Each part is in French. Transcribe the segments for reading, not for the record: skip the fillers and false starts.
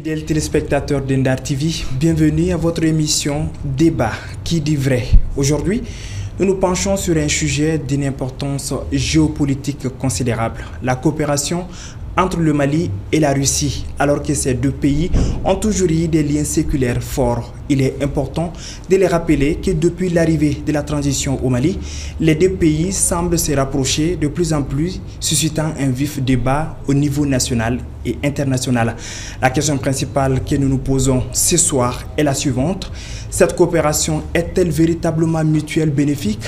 Fidèles téléspectateurs d'Indar TV, bienvenue à votre émission Débat qui dit vrai. Aujourd'hui, nous nous penchons sur un sujet d'une importance géopolitique considérable, la coopération entre le Mali et la Russie, alors que ces deux pays ont toujours eu des liens séculaires forts. Il est important de les rappeler que depuis l'arrivée de la transition au Mali, les deux pays semblent se rapprocher de plus en plus, suscitant un vif débat au niveau national et international. La question principale que nous nous posons ce soir est la suivante. Cette coopération est-elle véritablement mutuelle bénéfique ?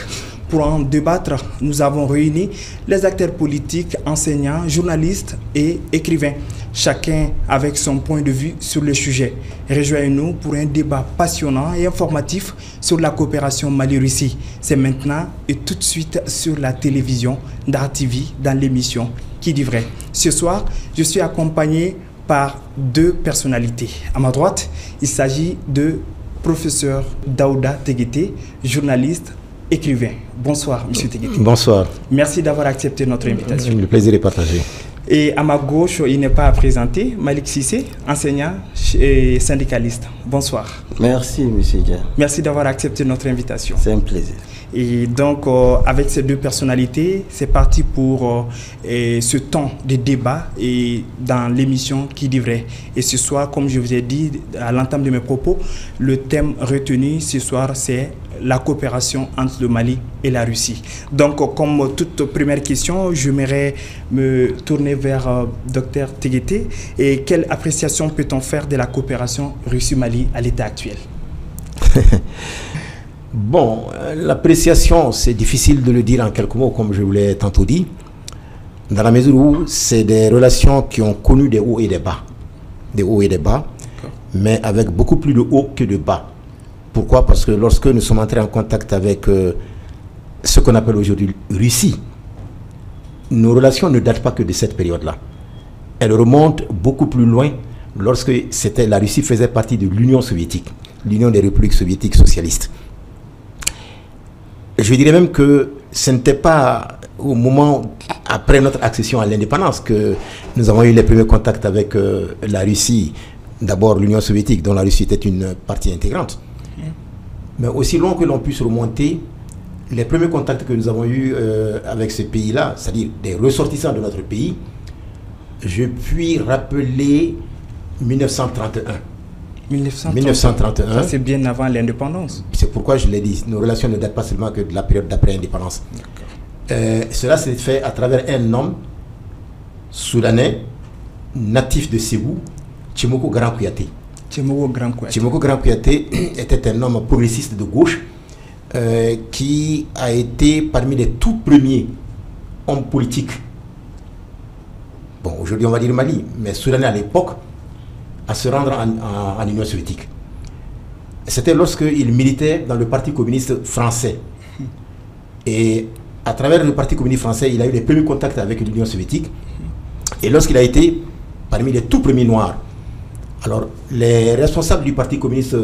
Pour en débattre, nous avons réuni les acteurs politiques, enseignants, journalistes et écrivains, chacun avec son point de vue sur le sujet. Rejoignez-nous pour un débat passionnant et informatif sur la coopération Mali-Russie. C'est maintenant et tout de suite sur la télévision Indar TV dans l'émission Qui dit vrai. Ce soir, je suis accompagné par deux personnalités. À ma droite, il s'agit de professeur Daouda Teguete, journaliste, écrivain. Bonsoir, M. Teguete. Bonsoir. Merci d'avoir accepté notre invitation. Le plaisir est partagé. Et à ma gauche, il n'est pas à présenter, Malik Sissé, enseignant et syndicaliste. Bonsoir. Merci, M. Dia. Merci d'avoir accepté notre invitation. C'est un plaisir. Et donc, avec ces deux personnalités, c'est parti pour ce temps de débat et dans l'émission Qui dit vrai. Et ce soir, comme je vous ai dit à l'entame de mes propos, le thème retenu ce soir, c'est la coopération entre le Mali et la Russie. Donc, comme toute première question, j'aimerais me tourner vers Dr Teguete. Et quelle appréciation peut-on faire de la coopération Russie-Mali à l'état actuel? Bon, l'appréciation, c'est difficile de le dire en quelques mots, comme je vous l'ai tantôt dit, dans la mesure où c'est des relations qui ont connu des hauts et des bas. Des hauts et des bas, mais avec beaucoup plus de hauts que de bas. Pourquoi? Parce que lorsque nous sommes entrés en contact avec ce qu'on appelle aujourd'hui Russie, nos relations ne datent pas que de cette période-là. Elles remontent beaucoup plus loin lorsque la Russie faisait partie de l'Union soviétique, l'Union des républiques soviétiques socialistes. Je dirais même que ce n'était pas au moment après notre accession à l'indépendance que nous avons eu les premiers contacts avec la Russie, d'abord l'Union soviétique dont la Russie était une partie intégrante. Mais aussi loin que l'on puisse remonter, les premiers contacts que nous avons eus avec ce pays-là, c'est-à-dire des ressortissants de notre pays, je puis rappeler 1931. 1931. Ça, c'est bien avant l'indépendance. C'est pourquoi je l'ai dit, nos relations ne datent pas seulement que de la période d'après-indépendance. Cela s'est fait à travers un homme soudanais, natif de Ségou, Tchimoko Grand Kouyaté. Tchimoko Grand Kouyaté était un homme progressiste de gauche qui a été parmi les tout premiers hommes politiques, bon aujourd'hui on va dire Mali, mais soudanais à l'époque, à se rendre en Union soviétique. C'était lorsqu'il militait dans le Parti communiste français. Et à travers le Parti communiste français, il a eu les premiers contacts avec l'Union soviétique. Et lorsqu'il a été parmi les tout premiers noirs, alors les responsables du Parti communiste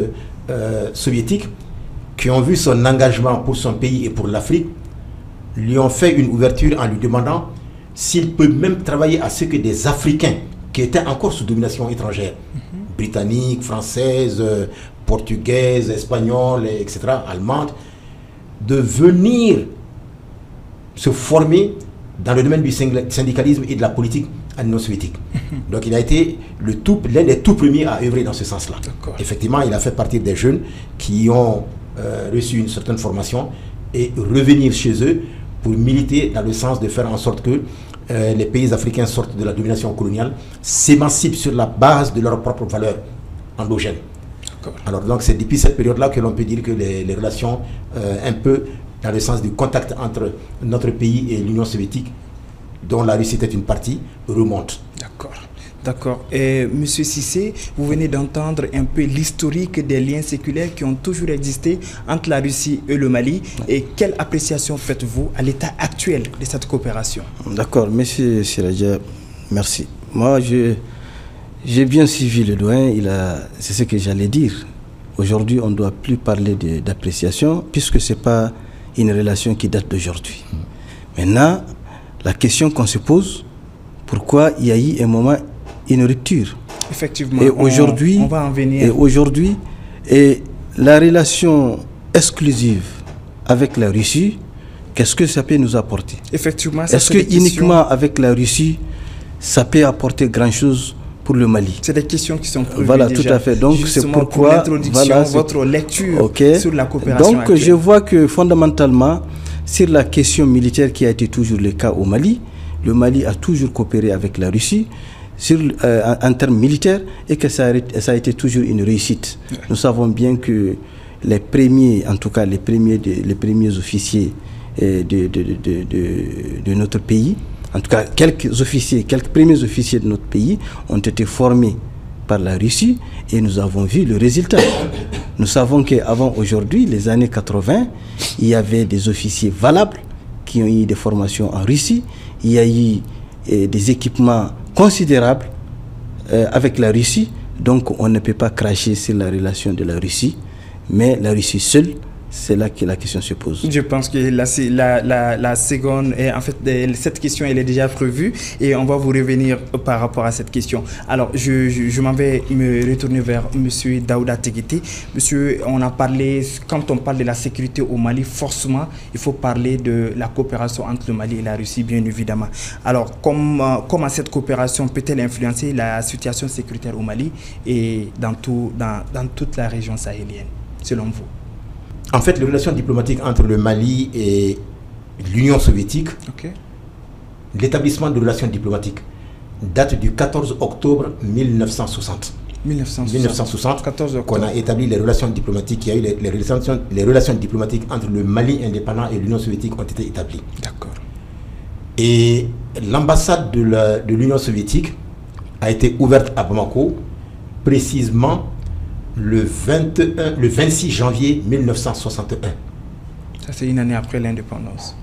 soviétique, qui ont vu son engagement pour son pays et pour l'Afrique, lui ont fait une ouverture en lui demandant s'il peut même travailler à ce que des Africains qui étaient encore sous domination étrangère, britannique, française, portugaise, espagnole, etc., allemande, de venir se former dans le domaine du syndicalisme et de la politique en Union soviétique. Donc il a été l'un des tout premiers à œuvrer dans ce sens-là. Effectivement, il a fait partie des jeunes qui ont reçu une certaine formation et revenir chez eux pour militer dans le sens de faire en sorte que les pays africains sortent de la domination coloniale, s'émancipent sur la base de leurs propres valeurs endogènes. Alors donc c'est depuis cette période-là que l'on peut dire que les relations, un peu dans le sens du contact entre notre pays et l'Union soviétique, dont la Russie était une partie, remontent. D'accord. Et Monsieur Sissé, vous venez d'entendre un peu l'historique des liens séculaires qui ont toujours existé entre la Russie et le Mali. Et quelle appréciation faites-vous à l'état actuel de cette coopération? D'accord, Monsieur Siraja, merci. Moi, j'ai bien suivi le doyen, c'est ce que j'allais dire. Aujourd'hui, on ne doit plus parler d'appréciation, puisque ce n'est pas une relation qui date d'aujourd'hui. Maintenant, la question qu'on se pose, pourquoi il y a eu un moment une rupture Effectivement, et aujourd'hui, on va en venir. Et aujourd'hui, la relation exclusive avec la Russie, qu'est-ce que ça peut nous apporter? Effectivement, est-ce que uniquement avec la Russie, ça peut apporter grand-chose pour le Mali? C'est des questions qui sont prévues voilà, déjà. Tout à fait. Donc c'est pourquoi votre lecture sur la coopération Donc actuelle. Je vois que fondamentalement, sur la question militaire qui a été toujours le cas au Mali, le Mali a toujours coopéré avec la Russie en termes militaires et que ça a été toujours une réussite. Ouais. Nous savons bien que les premiers, en tout cas les premiers officiers de notre pays, en tout cas quelques premiers officiers de notre pays ont été formés par la Russie et nous avons vu le résultat. Nous savons qu'avant aujourd'hui, les années 80, il y avait des officiers valables qui ont eu des formations en Russie. Il y a eu des équipements considérables avec la Russie. Donc on ne peut pas cracher sur la relation de la Russie, mais la Russie seule, c'est là que la question se pose. Je pense que la seconde, en fait, cette question, elle est déjà prévue et on va vous revenir par rapport à cette question. Alors, je m'en vais me retourner vers M. Daouda Teguete. Monsieur, on a parlé, quand on parle de la sécurité au Mali, forcément, il faut parler de la coopération entre le Mali et la Russie, bien évidemment. Alors, comment cette coopération peut-elle influencer la situation sécuritaire au Mali et dans toute la région sahélienne, selon vous? En fait, les relations diplomatiques entre le Mali et l'Union soviétique, l'établissement de relations diplomatiques date du 14 octobre 1960. 1960, qu'on a établi les relations diplomatiques. Il y a eu les relations diplomatiques entre le Mali indépendant et l'Union soviétique ont été établies. D'accord. Et l'ambassade de l'Union soviétique a été ouverte à Bamako, précisément le 26 janvier 1961. Ça, c'est une année après l'indépendance.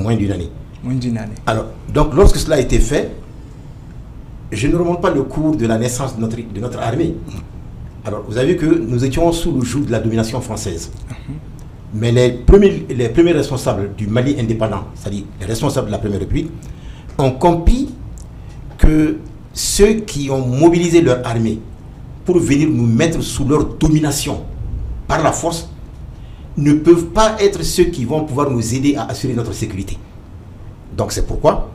Moins d'une année. Moins d'une année. Alors, donc, lorsque cela a été fait, je ne remonte pas le cours de la naissance de notre armée. Alors, vous avez vu que nous étions sous le joug de la domination française. Mais les premiers responsables du Mali indépendant, c'est-à-dire les responsables de la Première République, ont compris que ceux qui ont mobilisé leur armée pour venir nous mettre sous leur domination par la force ne peuvent pas être ceux qui vont pouvoir nous aider à assurer notre sécurité. Donc c'est pourquoi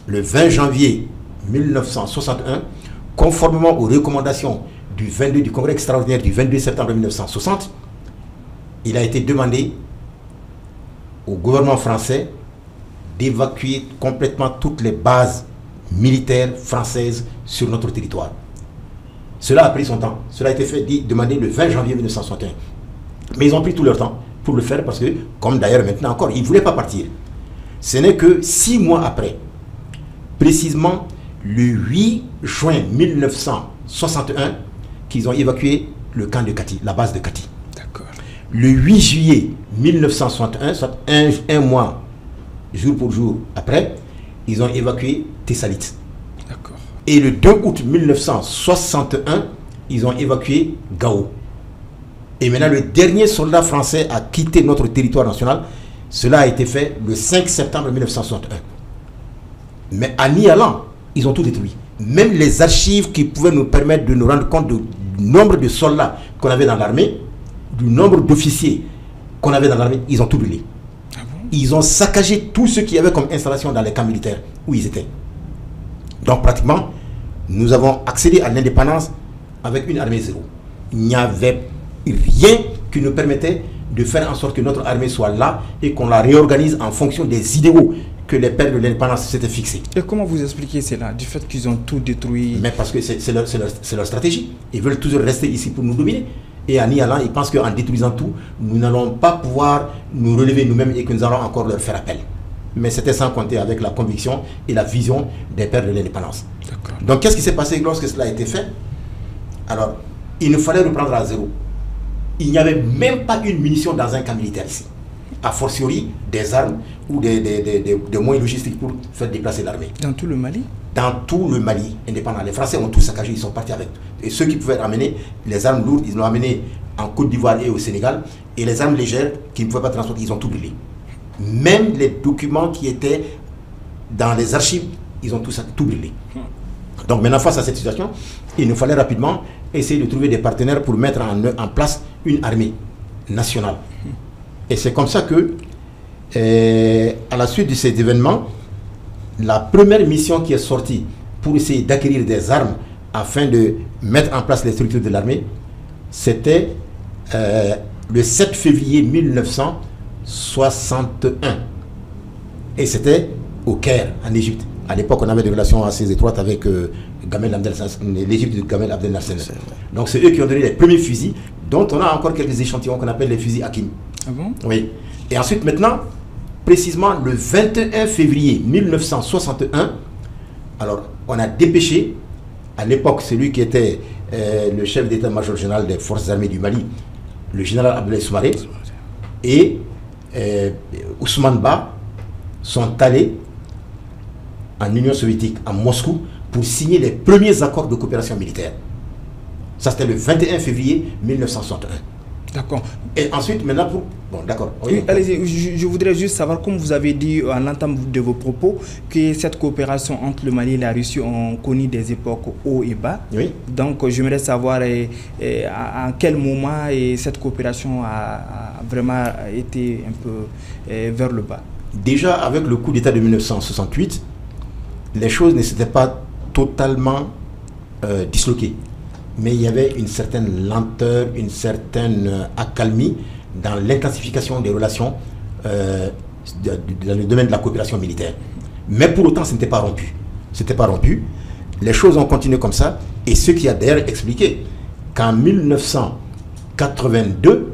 le 20 janvier 1961, conformément aux recommandations du Congrès extraordinaire du 22 septembre 1960, il a été demandé au gouvernement français d'évacuer complètement toutes les bases militaires françaises sur notre territoire. Cela a pris son temps. Cela a été demandé le 20 janvier 1961. Mais ils ont pris tout leur temps pour le faire parce que, comme d'ailleurs maintenant encore, ils ne voulaient pas partir. Ce n'est que 6 mois après, précisément le 8 juin 1961, qu'ils ont évacué le camp de Kati, la base de Kati. D'accord. Le 8 juillet 1961, soit un mois, jour pour jour après, ils ont évacué Tessalit. D'accord. Et le 2 août 1961, ils ont évacué Gao. Et maintenant, le dernier soldat français à quitter notre territoire national, cela a été fait le 5 septembre 1961. Mais en y allant, ils ont tout détruit. Même les archives qui pouvaient nous permettre de nous rendre compte du nombre de soldats qu'on avait dans l'armée, du nombre d'officiers qu'on avait dans l'armée, ils ont tout brûlé. Ah bon? Ils ont saccagé tout ce qu'il y avait comme installation dans les camps militaires où ils étaient. Donc pratiquement, nous avons accédé à l'indépendance avec une armée zéro. Il n'y avait rien qui nous permettait de faire en sorte que notre armée soit là et qu'on la réorganise en fonction des idéaux que les pères de l'indépendance s'étaient fixés. Et comment vous expliquez cela, du fait qu'ils ont tout détruit? Mais parce que c'est leur stratégie. Ils veulent toujours rester ici pour nous dominer. Et en y allant, ils pensent qu'en détruisant tout, nous n'allons pas pouvoir nous relever nous-mêmes et que nous allons encore leur faire appel. Mais c'était sans compter avec la conviction et la vision des pères de l'indépendance. Donc qu'est-ce qui s'est passé lorsque cela a été fait? Alors, il nous fallait reprendre à zéro. Il n'y avait même pas une munition dans un camp militaire ici. A fortiori, des armes ou des moyens logistiques pour faire déplacer l'armée. Dans tout le Mali? Dans tout le Mali indépendant. Les Français ont tout saccagé, ils sont partis avec. Et ceux qui pouvaient ramener les armes lourdes, ils l'ont amené en Côte d'Ivoire et au Sénégal. Et les armes légères qu'ils ne pouvaient pas transporter, ils ont tout brûlé. Même les documents qui étaient dans les archives, ils ont tout brûlé. Donc maintenant, face à cette situation, il nous fallait rapidement essayer de trouver des partenaires pour mettre en place une armée nationale. Et c'est comme ça que, à la suite de ces événements, la première mission qui est sortie pour essayer d'acquérir des armes afin de mettre en place les structures de l'armée, c'était le 7 février 1961. Et c'était au Caire, en Égypte. À l'époque, on avait des relations assez étroites avec l'Égypte de Gamel Abdel Nasser. Donc c'est eux qui ont donné les premiers fusils, dont on a encore quelques échantillons qu'on appelle les fusils Hakim. Ah bon? Oui. Et ensuite, maintenant, précisément le 21 février 1961, alors on a dépêché, à l'époque, celui qui était le chef d'état-major général des forces armées du Mali, le général Abdoulaye Soumaré, et Ousmane Ba sont allés en Union soviétique, à Moscou, pour signer les premiers accords de coopération militaire. Ça, c'était le 21 février 1961. D'accord. Et ensuite, maintenant, pour... Bon, d'accord. Oui, allez-y, je voudrais juste savoir, comme vous avez dit en entame de vos propos, que cette coopération entre le Mali et la Russie ont connu des époques hauts et bas. Oui. Donc, j'aimerais savoir à quel moment cette coopération a vraiment été un peu vers le bas. Déjà, avec le coup d'État de 1968, les choses ne s'étaient pas totalement disloquées. Mais il y avait une certaine lenteur, une certaine accalmie dans l'intensification des relations dans le domaine de la coopération militaire. Mais pour autant, ce n'était pas rompu. C'était pas rompu. Les choses ont continué comme ça. Et ce qui a d'ailleurs expliqué qu'en 1982,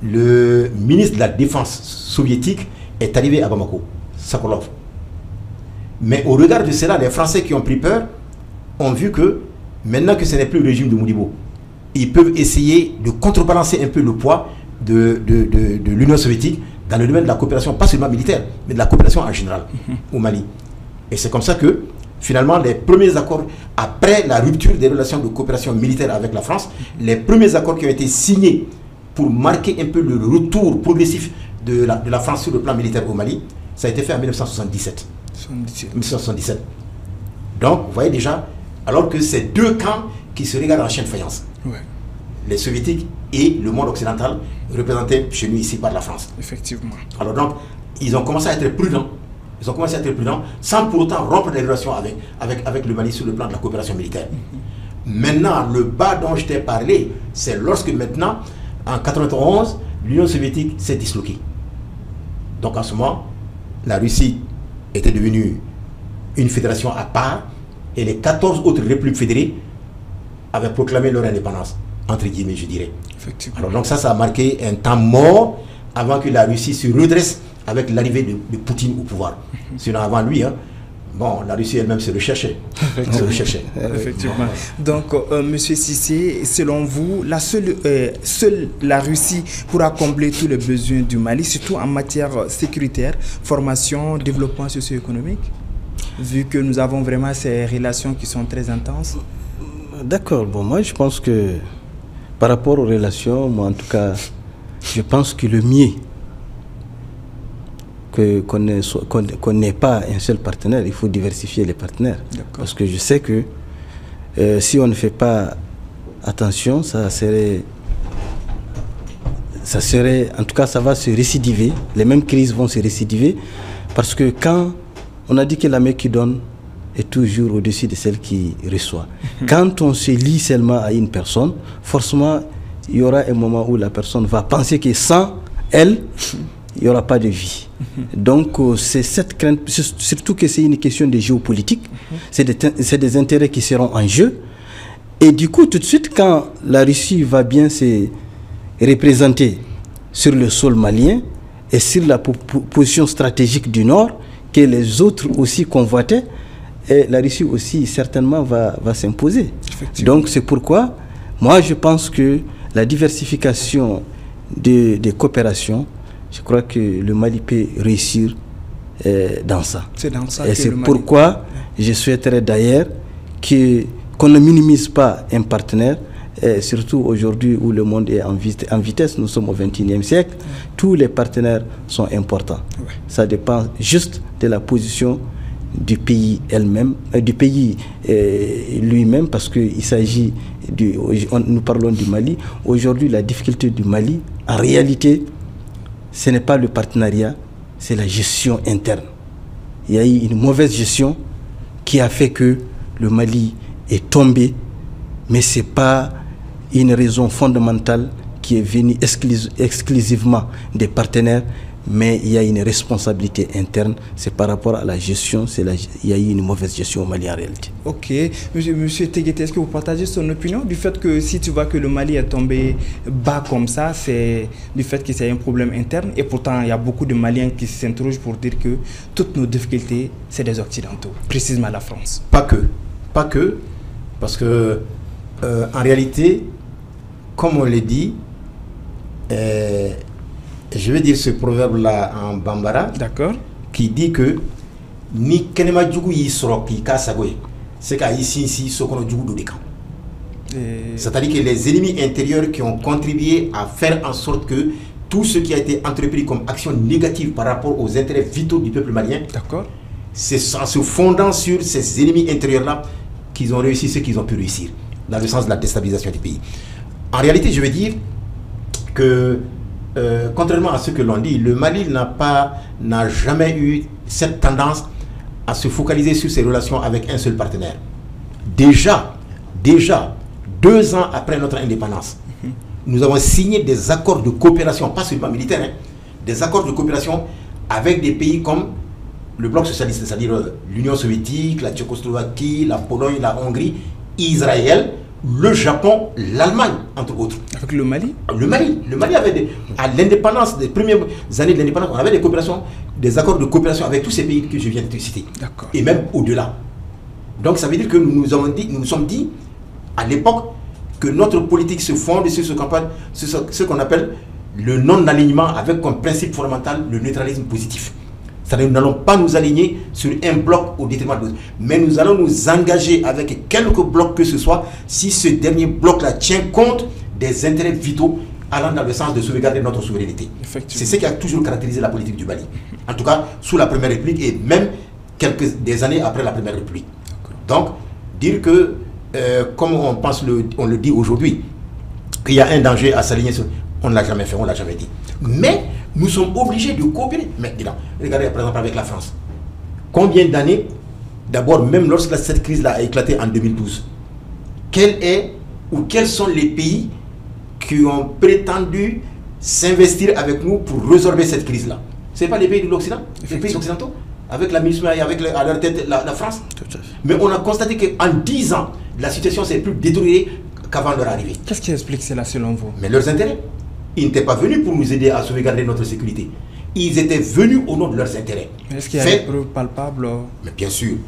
le ministre de la Défense soviétique est arrivé à Bamako, Sokolov. Mais au regard de cela, les Français qui ont pris peur ont vu que maintenant que ce n'est plus le régime de Modibo, ils peuvent essayer de contrebalancer un peu le poids de l'Union soviétique dans le domaine de la coopération, pas seulement militaire, mais de la coopération en général au Mali. Et c'est comme ça que, finalement, les premiers accords, après la rupture des relations de coopération militaire avec la France, les premiers accords qui ont été signés pour marquer un peu le retour progressif de la France sur le plan militaire au Mali, ça a été fait en 1977. 1977. Donc, vous voyez déjà, alors que c'est deux camps qui se regardent en chien de faïence. Ouais. Les soviétiques et le monde occidental, représentés chez nous ici par la France. Effectivement. Alors donc, ils ont commencé à être prudents. Ils ont commencé à être prudents sans pour autant rompre les relations avec le Mali sur le plan de la coopération militaire. Maintenant, le bas dont je t'ai parlé, c'est lorsque maintenant, en 1991, l'Union soviétique s'est disloquée. Donc en ce moment, la Russie était devenue une fédération à part et les 14 autres républiques fédérées avaient proclamé leur indépendance, entre guillemets, je dirais. Effectivement. Alors donc ça a marqué un temps mort avant que la Russie se redresse avec l'arrivée de Poutine au pouvoir. Sinon avant lui, bon, la Russie elle-même se recherchait. Effectivement. Donc, Monsieur Cissé, selon vous, seule la Russie pourra combler tous les besoins du Mali, surtout en matière sécuritaire, formation, développement socio-économique, vu que nous avons vraiment ces relations qui sont très intenses? D'accord. Bon, moi, je pense que par rapport aux relations, moi, en tout cas, je pense que le mieux qu'on n'ait pas un seul partenaire, il faut diversifier les partenaires. Parce que je sais que si on ne fait pas attention, ça serait, en tout cas, ça va se récidiver. Les mêmes crises vont se récidiver. Parce que quand on a dit que la main qui donne est toujours au-dessus de celle qui reçoit. Quand on se lie seulement à une personne, forcément, il y aura un moment où la personne va penser que sans elle, il n'y aura pas de vie. Donc, c'est cette crainte, surtout que c'est une question de géopolitique, c'est des intérêts qui seront en jeu. Et du coup, tout de suite, quand la Russie va bien se représenter sur le sol malien et sur la position stratégique du Nord, que les autres aussi convoitaient, et la Russie aussi certainement va s'imposer. Donc, c'est pourquoi, moi, je pense que la diversification des coopérations, je crois que le Mali peut réussir dans ça. C'est dans ça. Et c'est pourquoi je souhaiterais d'ailleurs qu'on ne minimise pas un partenaire, surtout aujourd'hui où le monde est en vitesse, nous sommes au XXIe siècle, tous les partenaires sont importants. Ça dépend juste de la position du pays lui-même, parce qu'il s'agit, nous parlons du Mali. Aujourd'hui, la difficulté du Mali, en réalité, ce n'est pas le partenariat, c'est la gestion interne. Il y a eu une mauvaise gestion qui a fait que le Mali est tombé, mais ce n'est pas une raison fondamentale qui est venue exclusivement des partenaires, mais il y a une responsabilité interne, c'est par rapport à la gestion, il y a eu une mauvaise gestion au Mali en réalité. Ok, monsieur Teguete, est-ce que vous partagez son opinion du fait que si tu vois que le Mali est tombé bas comme ça, c'est du fait que c'est un problème interne, et pourtant il y a beaucoup de Maliens qui s'interrogent pour dire que toutes nos difficultés, c'est des Occidentaux, précisément la France. Pas que, parce que en réalité, comme on l'a dit, je vais dire ce proverbe-là en bambara, qui dit que ni kenema djougou yi soroki ka sagoye, c'est qu'à ici sokono djougou do dekan. C'est-à-dire que les ennemis intérieurs qui ont contribué à faire en sorte que tout ce qui a été entrepris comme action négative par rapport aux intérêts vitaux du peuple malien, c'est en se fondant sur ces ennemis intérieurs-là qu'ils ont réussi ce qu'ils ont pu réussir, dans le sens de la déstabilisation du pays. En réalité, je veux dire que contrairement à ce que l'on dit, le Mali n'a jamais eu cette tendance à se focaliser sur ses relations avec un seul partenaire. Déjà, 2 ans après notre indépendance, nous avons signé des accords de coopération, pas seulement militaires, des accords de coopération avec des pays comme le bloc socialiste, c'est-à-dire l'Union soviétique, la Tchécoslovaquie, la Pologne, la Hongrie, Israël, le Japon, l'Allemagne, entre autres. Avec le Mali? Le Mali avait, à l'indépendance, des premières années de l'indépendance, on avait des coopérations, des accords de coopération avec tous ces pays que je viens de te citer. Et même au-delà. Donc ça veut dire que nous nous sommes dit, à l'époque, que notre politique se fonde sur ce qu'on appelle le non-alignement avec comme principe fondamental le neutralisme positif. C'est-à-dire que nous n'allons pas nous aligner sur un bloc au détriment de l'autre. Mais nous allons nous engager avec quelques blocs que ce soit si ce dernier bloc-là tient compte des intérêts vitaux allant dans le sens de sauvegarder notre souveraineté. C'est ce qui a toujours caractérisé la politique du Mali. En tout cas, sous la Première République et même des années après la Première République. Donc, dire que, comme on le dit aujourd'hui, qu'il y a un danger à s'aligner sur... On ne l'a jamais fait, on ne l'a jamais dit. Mais nous sommes obligés de coopérer. Maintenant, regardez par exemple avec la France. Combien d'années, d'abord, même lorsque cette crise-là a éclaté en 2012, quels sont les pays qui ont prétendu s'investir avec nous pour résorber cette crise-là? Ce n'est pas les pays de l'Occident, les pays occidentaux, avec la MINUSMA et avec à leur tête la France. Mais on a constaté qu'en 10 ans, la situation s'est plus détériorée qu'avant leur arrivée. Qu'est-ce qui explique cela selon vous? Mais leurs intérêts. Ils n'étaient pas venus pour nous aider à sauvegarder notre sécurité. Ils étaient venus au nom de leurs intérêts. Est-ce qu'il y a des preuves palpables? Mais bien sûr,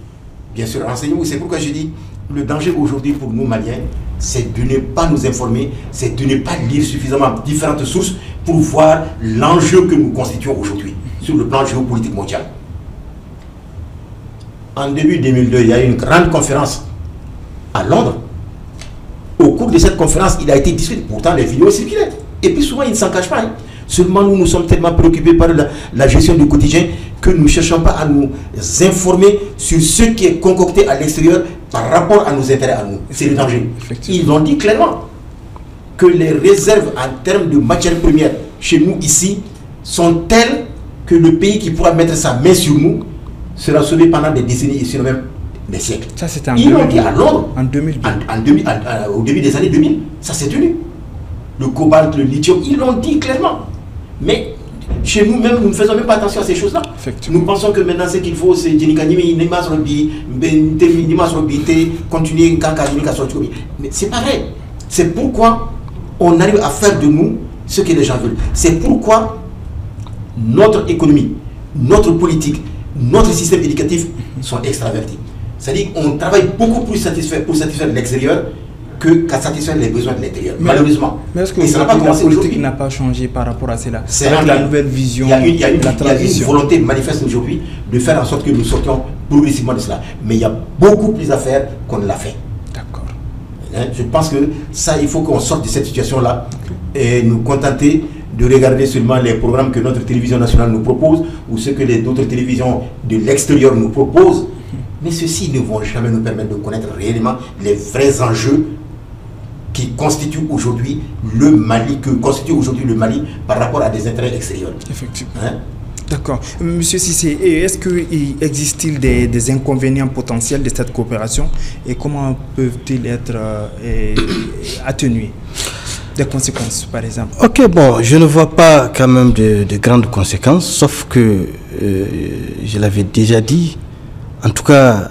renseignez-vous. C'est pourquoi je dis, le danger aujourd'hui pour nous Maliens, c'est de ne pas nous informer, c'est de ne pas lire suffisamment différentes sources pour voir l'enjeu que nous constituons aujourd'hui sur le plan géopolitique mondial. En début 2002, il y a eu une grande conférence à Londres. Au cours de cette conférence, il a été discuté. Pourtant, les vidéos circulaient. Et puis souvent, ils ne s'en cachent pas. Seulement, nous sommes tellement préoccupés par la gestion du quotidien que nous ne cherchons pas à nous informer sur ce qui est concocté à l'extérieur par rapport à nos intérêts à nous. C'est le danger. Ils ont dit clairement que les réserves en termes de matières premières chez nous ici sont telles que le pays qui pourra mettre sa main sur nous sera sauvé pendant des décennies et sinon même des siècles. Ça, c'était en Ils l'ont dit à Londres, en 2000. Au début des années 2000, ça s'est tenu. Le cobalt, le lithium, ils l'ont dit clairement. Mais chez nous-mêmes, nous ne faisons même pas attention à ces choses-là. Nous pensons que maintenant, ce qu'il faut, c'est continuer. Mais c'est pas vrai. C'est pourquoi on arrive à faire de nous ce que les gens veulent. C'est pourquoi notre économie, notre politique, notre système éducatif sont extravertis. C'est-à-dire qu'on travaille beaucoup plus pour satisfaire l'extérieur qu'à satisfaire les besoins de l'intérieur, malheureusement. Mais est-ce que la politique n'a pas changé par rapport à cela? C'est la nouvelle vision, il y a une volonté manifeste aujourd'hui de faire en sorte que nous sortions progressivement de cela. Mais il y a beaucoup plus à faire qu'on ne l'a fait. D'accord. Je pense que ça, il faut qu'on sorte de cette situation-là et nous contenter de regarder seulement les programmes que notre télévision nationale nous propose ou ce que les autres télévisions de l'extérieur nous proposent Mais ceux-ci ne vont jamais nous permettre de connaître réellement les vrais enjeux qui constituent aujourd'hui le Mali, par rapport à des intérêts extérieurs. Effectivement. Hein? D'accord. Monsieur Cissé, est-ce qu'il existe-t-il des inconvénients potentiels de cette coopération et comment peuvent-ils être atténués? Des conséquences, par exemple. Ok, bon, je ne vois pas quand même de grandes conséquences, sauf que, je l'avais déjà dit, en tout cas,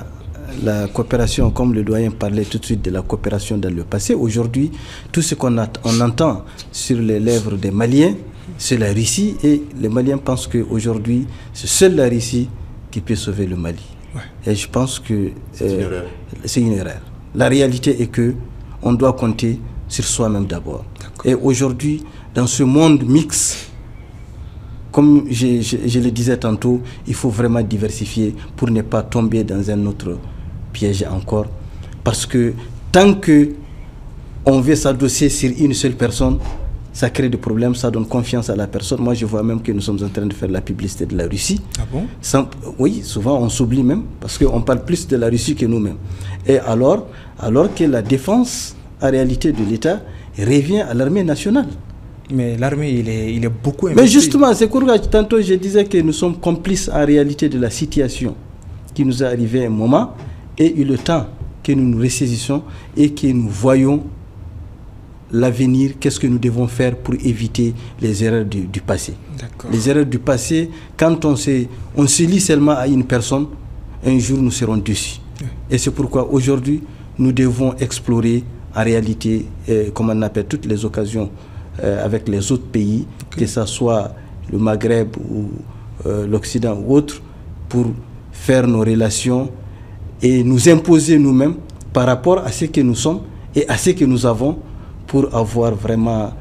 la coopération, comme le doyen parlait tout de suite de la coopération dans le passé, aujourd'hui, tout ce qu'on entend sur les lèvres des Maliens, c'est la Russie, et les Maliens pensent qu'aujourd'hui, c'est seule la Russie qui peut sauver le Mali. Ouais. Et je pense que c'est une erreur. La réalité est que on doit compter sur soi-même d'abord. Et aujourd'hui, dans ce monde mixte, comme je le disais tantôt, il faut vraiment diversifier pour ne pas tomber dans un autre piège encore. Parce que tant qu'on veut s'adosser sur une seule personne, ça crée des problèmes, ça donne confiance à la personne. Moi, je vois même que nous sommes en train de faire la publicité de la Russie. Ah bon? Oui, souvent on s'oublie même, parce qu'on parle plus de la Russie que nous-mêmes. Et alors que la défense, en réalité, de l'État revient à l'armée nationale. Mais l'armée, il est beaucoup investi. Mais justement, c'est pourquoi tantôt je disais que nous sommes complices en réalité de la situation qui nous est arrivée à un moment, et il est temps que nous nous ressaisissions et que nous voyons l'avenir, qu'est-ce que nous devons faire pour éviter les erreurs du passé. Les erreurs du passé, quand on se lie seulement à une personne, un jour nous serons dessus. Et c'est pourquoi aujourd'hui, nous devons explorer en réalité, comme on appelle, toutes les occasions avec les autres pays, que ce soit le Maghreb ou l'Occident ou autre, pour faire nos relations et nous imposer nous-mêmes par rapport à ce que nous sommes et à ce que nous avons, pour avoir vraiment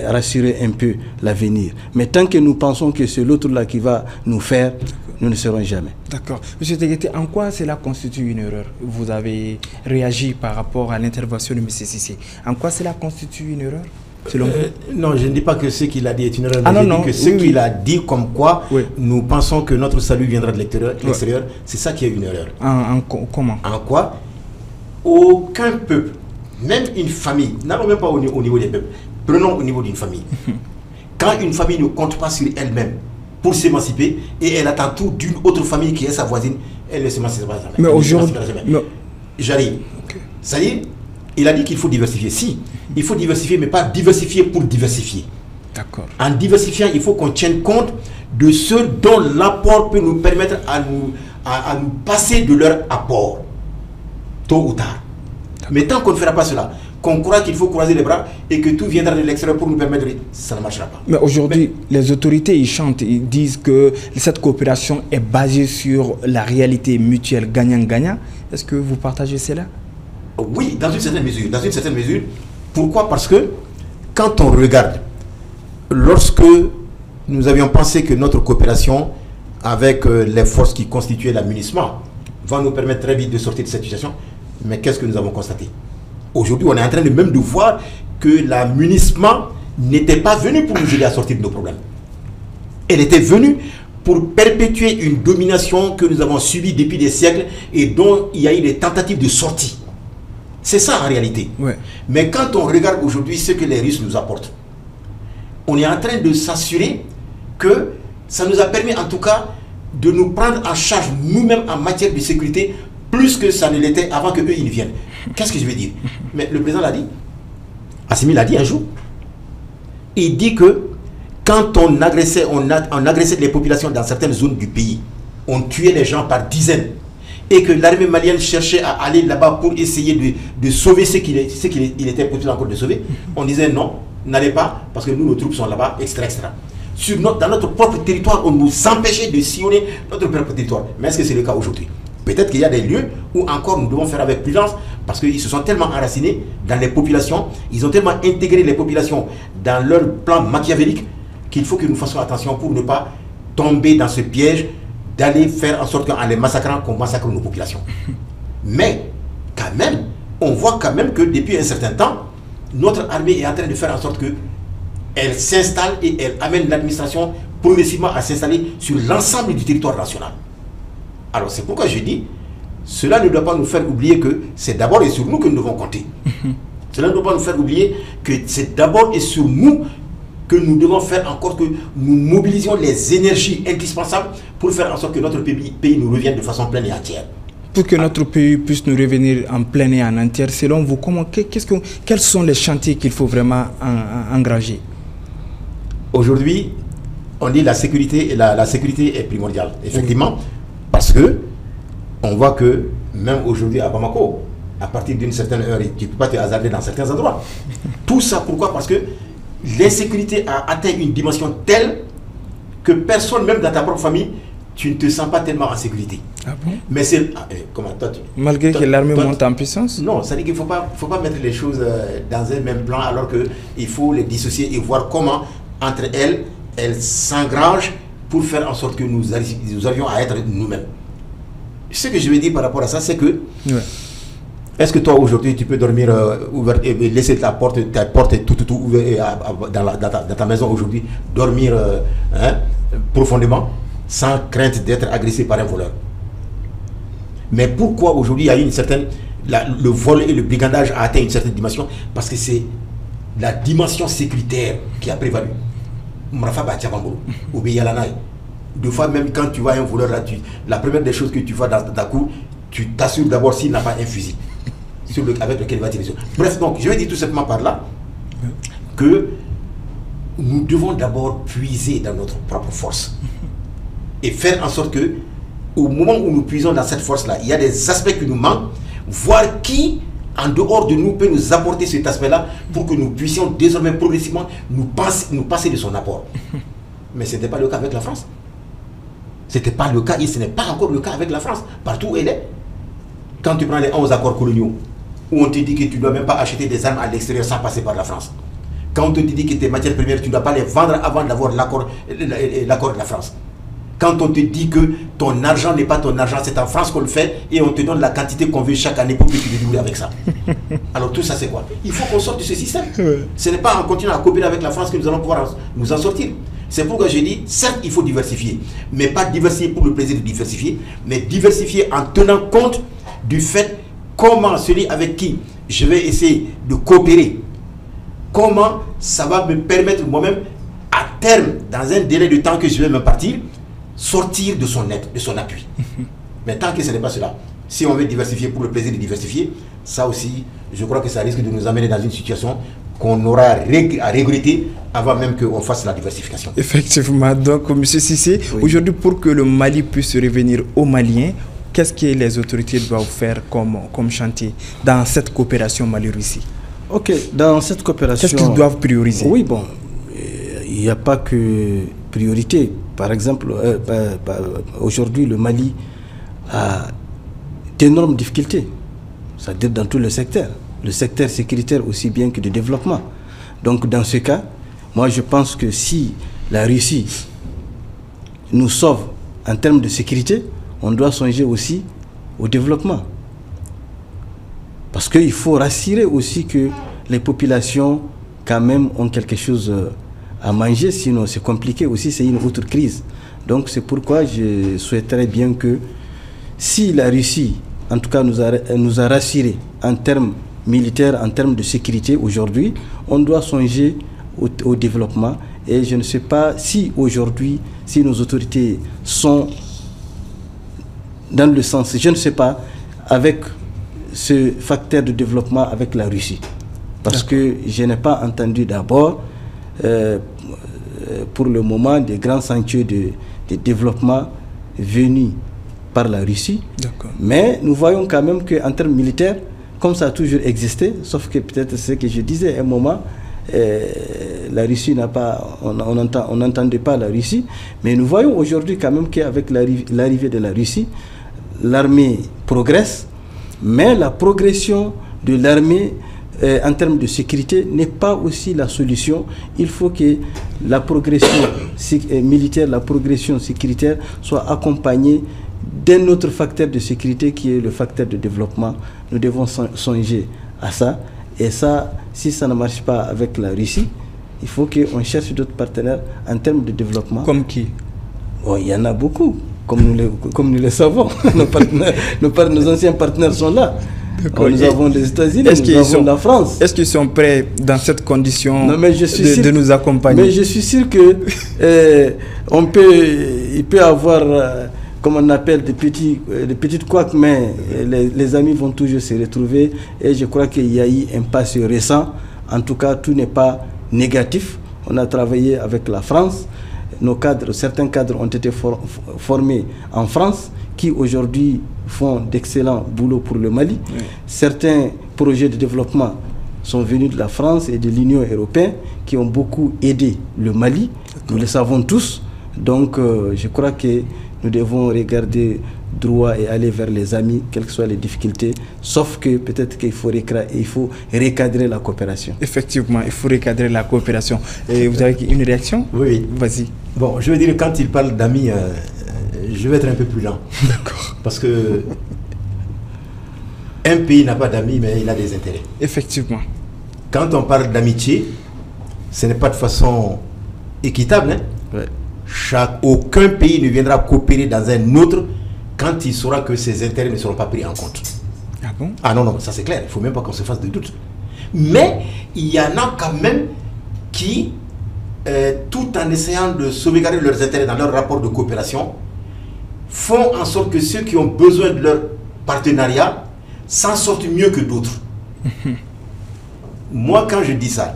rassuré un peu l'avenir. Mais tant que nous pensons que c'est l'autre-là qui va nous faire, nous ne serons jamais. D'accord. Monsieur Teguete, en quoi cela constitue une erreur? Vous avez réagi par rapport à l'intervention de M. Cissé. En quoi cela constitue une erreur? Non, je ne dis pas que ce qu'il a dit est une erreur, mais je dis que ce qu'il a dit comme quoi nous pensons que notre salut viendra de l'extérieur, c'est ça qui est une erreur. Comment? En quoi? Aucun peuple, même une famille, n'allons même pas au niveau des peuples, prenons au niveau d'une famille. Quand une famille ne compte pas sur elle-même pour s'émanciper et elle attend tout d'une autre famille qui est sa voisine, elle ne s'émancipera jamais. Mais aujourd'hui... J'arrive. Ça y est, il a dit qu'il faut diversifier. Si, il faut diversifier, mais pas diversifier pour diversifier. D'accord. En diversifiant, il faut qu'on tienne compte de ceux dont l'apport peut nous permettre à nous passer de leur apport, tôt ou tard. Mais tant qu'on ne fera pas cela, qu'on croit qu'il faut croiser les bras et que tout viendra de l'extérieur pour nous permettre, ça ne marchera pas. Mais aujourd'hui, les autorités, ils chantent, ils disent que cette coopération est basée sur la réalité mutuelle gagnant-gagnant. Est-ce que vous partagez cela? Oui, dans une certaine mesure. Dans une certaine mesure. Pourquoi? Parce que quand on regarde, lorsque nous avions pensé que notre coopération avec les forces qui constituaient l'amunissement va nous permettre très vite de sortir de cette situation, mais qu'est-ce que nous avons constaté? Aujourd'hui, on est en train de même de voir que l'amunissement n'était pas venu pour nous aider à sortir de nos problèmes. Elle était venue pour perpétuer une domination que nous avons subie depuis des siècles et dont il y a eu des tentatives de sortie. C'est ça en réalité. Ouais. Mais quand on regarde aujourd'hui ce que les Russes nous apportent, on est en train de s'assurer que ça nous a permis en tout cas de nous prendre en charge nous-mêmes en matière de sécurité plus que ça ne l'était avant que eux ils viennent. Qu'est-ce que je veux dire? Mais le président l'a dit. Assimi l'a dit un jour. Il dit que quand on agressait les populations dans certaines zones du pays, on tuait les gens par dizaines, et que l'armée malienne cherchait à aller là-bas pour essayer de sauver ce qu'il était possible encore de sauver, on disait non, n'allez pas, parce que nous, nos troupes sont là-bas, etc. Dans notre propre territoire, on nous empêchait de sillonner notre propre territoire. Mais est-ce que c'est le cas aujourd'hui? Peut-être qu'il y a des lieux où encore nous devons faire avec prudence, parce qu'ils se sont tellement enracinés dans les populations, ils ont tellement intégré les populations dans leur plan machiavélique, qu'il faut que nous fassions attention pour ne pas tomber dans ce piège d'aller faire en sorte qu'en les massacrant, qu'on massacre nos populations. Mais, quand même, on voit quand même que depuis un certain temps, notre armée est en train de faire en sorte qu'elle s'installe et elle amène l'administration progressivement à s'installer sur l'ensemble du territoire national. Alors c'est pourquoi je dis cela ne doit pas nous faire oublier que c'est d'abord et sur nous que nous devons compter. Cela ne doit pas nous faire oublier que c'est d'abord et sur nous que nous devons faire encore que nous mobilisions les énergies indispensables pour faire en sorte que notre pays nous revienne de façon pleine et entière. Pour que notre pays puisse nous revenir en pleine et en entière, selon vous, quels sont les chantiers qu'il faut vraiment engager? Aujourd'hui, on dit la sécurité, la sécurité est primordiale, effectivement, parce que on voit que même aujourd'hui à Bamako, à partir d'une certaine heure, tu ne peux pas te hasarder dans certains endroits. Tout ça, pourquoi? Parce que l'insécurité a atteint une dimension telle que personne, même dans ta propre famille, tu ne te sens pas tellement en sécurité. Ah bon? Mais c'est... comment toi, malgré que l'armée monte en puissance? Non, ça veut dire qu'il ne faut pas mettre les choses dans un même plan, alors qu'il faut les dissocier et voir comment, entre elles s'engrangent pour faire en sorte que nous arrivions à être nous-mêmes. Ce que je veux dire par rapport à ça, c'est que... Ouais. Est-ce que toi, aujourd'hui, tu peux dormir ouvert et laisser ta porte tout ouvert dans ta maison aujourd'hui, dormir profondément, sans crainte d'être agressé par un voleur? Mais pourquoi aujourd'hui il y a une certaine... le vol et le brigandage a atteint une certaine dimension? Parce que c'est la dimension sécuritaire qui a prévalu. Deux fois, même quand tu vois un voleur là, la première des choses que tu vois dans ta cour, tu t'assures d'abord s'il n'a pas un fusil avec lequel il va tirer. Bref, donc je vais dire tout simplement par là que nous devons d'abord puiser dans notre propre force et faire en sorte que au moment où nous puisons dans cette force-là, il y a des aspects qui nous manquent, voir qui en dehors de nous peut nous apporter cet aspect-là pour que nous puissions désormais progressivement nous passer de son apport. Mais ce n'était pas le cas avec la France. Ce n'était pas le cas et ce n'est pas encore le cas avec la France, partout où elle est. Quand tu prends les 11 accords coloniaux, où on te dit que tu ne dois même pas acheter des armes à l'extérieur sans passer par la France. Quand on te dit que tes matières premières, tu ne dois pas les vendre avant d'avoir l'accord de la France. Quand on te dit que ton argent n'est pas ton argent, c'est en France qu'on le fait et on te donne la quantité qu'on veut chaque année pour que tu te débrouilles avec ça. Alors tout ça c'est quoi? Il faut qu'on sorte de ce système. Ce n'est pas en continuant à coopérer avec la France que nous allons pouvoir nous en sortir. C'est pourquoi je dis, certes il faut diversifier, mais pas diversifier pour le plaisir de diversifier, mais diversifier en tenant compte du fait comment celui avec qui je vais essayer de coopérer, comment ça va me permettre moi-même à terme, dans un délai de temps que je vais m'impartir, sortir de son aide, de son appui. Mais tant que ce n'est pas cela, si on veut diversifier pour le plaisir de diversifier, ça aussi, je crois que ça risque de nous amener dans une situation qu'on aura à regretter avant même qu'on fasse la diversification. Effectivement. Donc, M. Cissé, oui. Aujourd'hui, pour que le Mali puisse revenir aux Maliens, qu'est-ce que les autorités doivent faire comme chantier dans cette coopération Mali-Russie? Ok, dans cette coopération... Qu'est-ce qu'ils doivent prioriser? Oui, bon, il n'y a pas que priorité. Par exemple, aujourd'hui, le Mali a d'énormes difficultés, c'est-à-dire dans tout le secteur sécuritaire aussi bien que de développement. Donc, dans ce cas, moi, je pense que si la Russie nous sauve en termes de sécurité, on doit songer aussi au développement. Parce qu'il faut rassurer aussi que les populations, quand même, ont quelque chose à manger, sinon c'est compliqué aussi, c'est une autre crise. Donc c'est pourquoi je souhaiterais bien que si la Russie, en tout cas, nous a rassurés en termes militaires, en termes de sécurité aujourd'hui, on doit songer au développement. Et je ne sais pas si aujourd'hui, si nos autorités sont dans le sens, je ne sais pas, avec ce facteur de développement avec la Russie. Parce que je n'ai pas entendu d'abord, pour le moment, des grands sentiers de développement venus par la Russie. Mais nous voyons quand même qu'en termes militaires, comme ça a toujours existé, sauf que peut-être ce que je disais à un moment, la Russie n'a pas, on n'entendait pas la Russie, mais nous voyons aujourd'hui quand même qu'avec l'arrivée de la Russie, l'armée progresse, mais la progression de l'armée en termes de sécurité n'est pas aussi la solution. Il faut que la progression militaire, la progression sécuritaire soit accompagnée d'un autre facteur de sécurité qui est le facteur de développement. Nous devons songer à ça. Et ça, si ça ne marche pas avec la Russie, il faut qu'on cherche d'autres partenaires en termes de développement. Comme qui? Oh, il y en a beaucoup. comme nous le savons. Nos anciens partenaires sont là. Nous avons les États-Unis, nous avons la France. Est-ce qu'ils sont prêts dans cette condition de nous accompagner? Mais je suis sûr que il peut avoir, comme on appelle, des petites couacs, mais les amis vont toujours se retrouver. Et je crois qu'il y a eu un passé récent. En tout cas, tout n'est pas négatif. On a travaillé avec la France. Certains cadres ont été formés en France, qui aujourd'hui font d'excellents boulots pour le Mali. Oui. Certains projets de développement sont venus de la France et de l'Union européenne, qui ont beaucoup aidé le Mali. Nous le savons tous. Donc, je crois que nous devons regarder droit et aller vers les amis, quelles que soient les difficultés, sauf que peut-être qu'il faut recadrer la coopération. Effectivement, il faut recadrer la coopération. Et vous avez une réaction? Oui. Vas-y. Bon, je veux dire, quand il parle d'amis, je vais être un peu plus lent. D'accord. Parce que un pays n'a pas d'amis, mais il a des intérêts. Effectivement. Quand on parle d'amitié, ce n'est pas de façon équitable. Hein? Ouais. Aucun pays ne viendra coopérer dans un autre quand il saura que ses intérêts ne seront pas pris en compte. Ah bon? Ah non, ça c'est clair. Il ne faut même pas qu'on se fasse de doute. Mais il y en a quand même qui, tout en essayant de sauvegarder leurs intérêts dans leur rapport de coopération, font en sorte que ceux qui ont besoin de leur partenariat s'en sortent mieux que d'autres. Moi, quand je dis ça,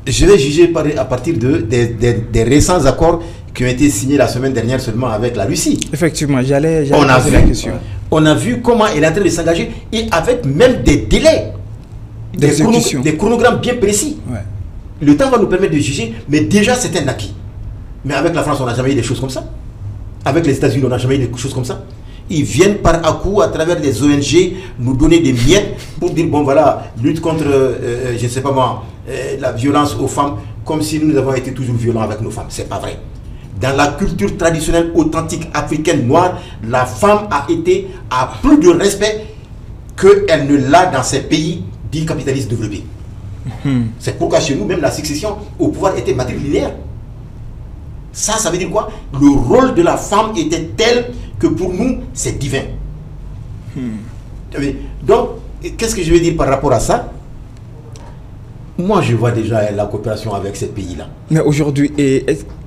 je vais juger à partir des récents accords qui ont été signés la semaine dernière seulement avec la Russie. Effectivement, j'allais poser la question. On a vu comment elle est en train de s'engager et avec même des délais, des chronogrammes bien précis. Ouais. Le temps va nous permettre de juger, mais déjà c'est un acquis. Mais avec la France, on n'a jamais eu des choses comme ça. Avec les États-Unis, on n'a jamais eu des choses comme ça. Ils viennent par à-coup, à travers des ONG, nous donner des miettes pour dire, bon voilà, lutte contre, je ne sais pas moi, la violence aux femmes, comme si nous avons été toujours violents avec nos femmes. C'est pas vrai. Dans la culture traditionnelle authentique africaine noire, la femme a plus de respect qu'elle ne l'a dans ces pays dits capitalistes développés. C'est pourquoi chez nous, même la succession au pouvoir était matrilinéaire. Ça veut dire quoi? Le rôle de la femme était tel que pour nous, c'est divin. Donc, qu'est-ce que je veux dire par rapport à ça? Moi, je vois déjà la coopération avec ces pays-là. Mais aujourd'hui,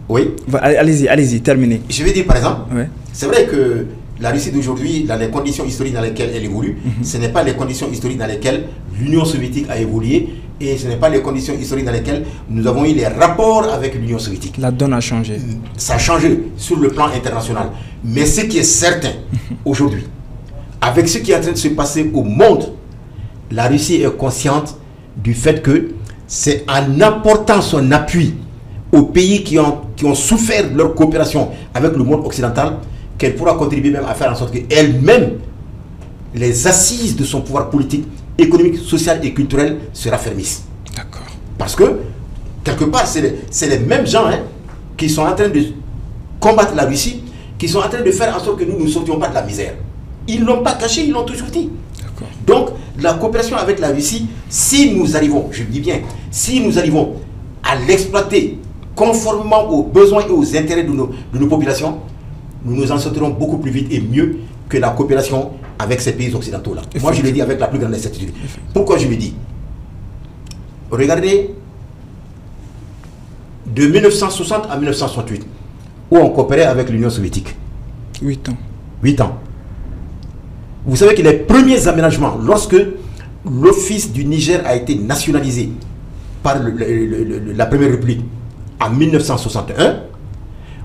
oui. Allez-y, terminez. Je veux dire, par exemple, c'est vrai que la Russie d'aujourd'hui, dans les conditions historiques dans lesquelles elle évolue, ce n'est pas les conditions historiques dans lesquelles l'Union soviétique a évolué et ce n'est pas les conditions historiques dans lesquelles nous avons eu les rapports avec l'Union soviétique. La donne a changé. Ça a changé sur le plan international. Mais ce qui est certain aujourd'hui, avec ce qui est en train de se passer au monde, la Russie est consciente du fait que c'est en apportant son appui aux pays qui ont souffert de leur coopération avec le monde occidental qu'elle pourra contribuer même à faire en sorte qu'elle-même, les assises de son pouvoir politique, économique, social et culturel se raffermissent. D'accord. Parce que, quelque part, c'est les mêmes gens qui sont en train de combattre la Russie, qui sont en train de faire en sorte que nous ne sortions pas de la misère. Ils ne l'ont pas caché, ils l'ont toujours dit. Donc, la coopération avec la Russie, si nous arrivons, je dis bien, si nous arrivons à l'exploiter conformément aux besoins et aux intérêts de nos populations, nous nous en sortirons beaucoup plus vite et mieux que la coopération avec ces pays occidentaux-là. Moi, je le dis avec la plus grande certitude. Pourquoi je me dis? Regardez, de 1960 à 1968, où on coopérait avec l'Union soviétique. 8 ans. 8 ans. Vous savez que les premiers aménagements, lorsque l'Office du Niger a été nationalisé par la Première République en 1961,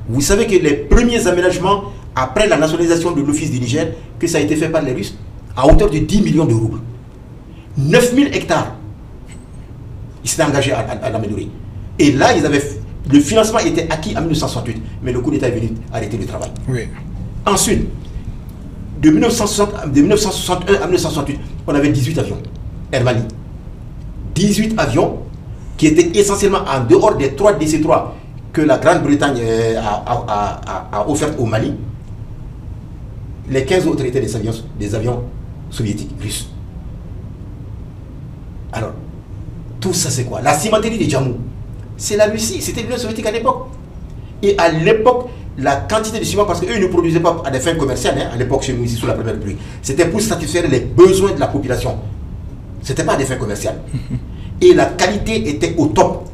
vous savez que les premiers aménagements après la nationalisation de l'Office du Niger, que ça a été fait par les Russes, à hauteur de 10 millions de roubles. 9000 hectares. Ils s'étaient engagés à l'améliorer. Et là, le financement était acquis en 1968, mais le coup d'État est venu arrêter le travail. Oui. Ensuite, de 1961 à 1968, on avait 18 avions, Air Mali. 18 avions qui étaient essentiellement en dehors des 3 DC-3 que la Grande-Bretagne a offert au Mali. Les 15 autres étaient des avions soviétiques, russes. Alors, tout ça c'est quoi? La cimenterie de Djamou, c'est la Russie, c'était l'Union soviétique à l'époque. Et à l'époque, la quantité de ciment, parce qu'eux ne produisaient pas à des fins commerciales, hein, à l'époque chez nous ici sous la Première République. C'était pour satisfaire les besoins de la population. C'était pas à des fins commerciales. Et la qualité était au top.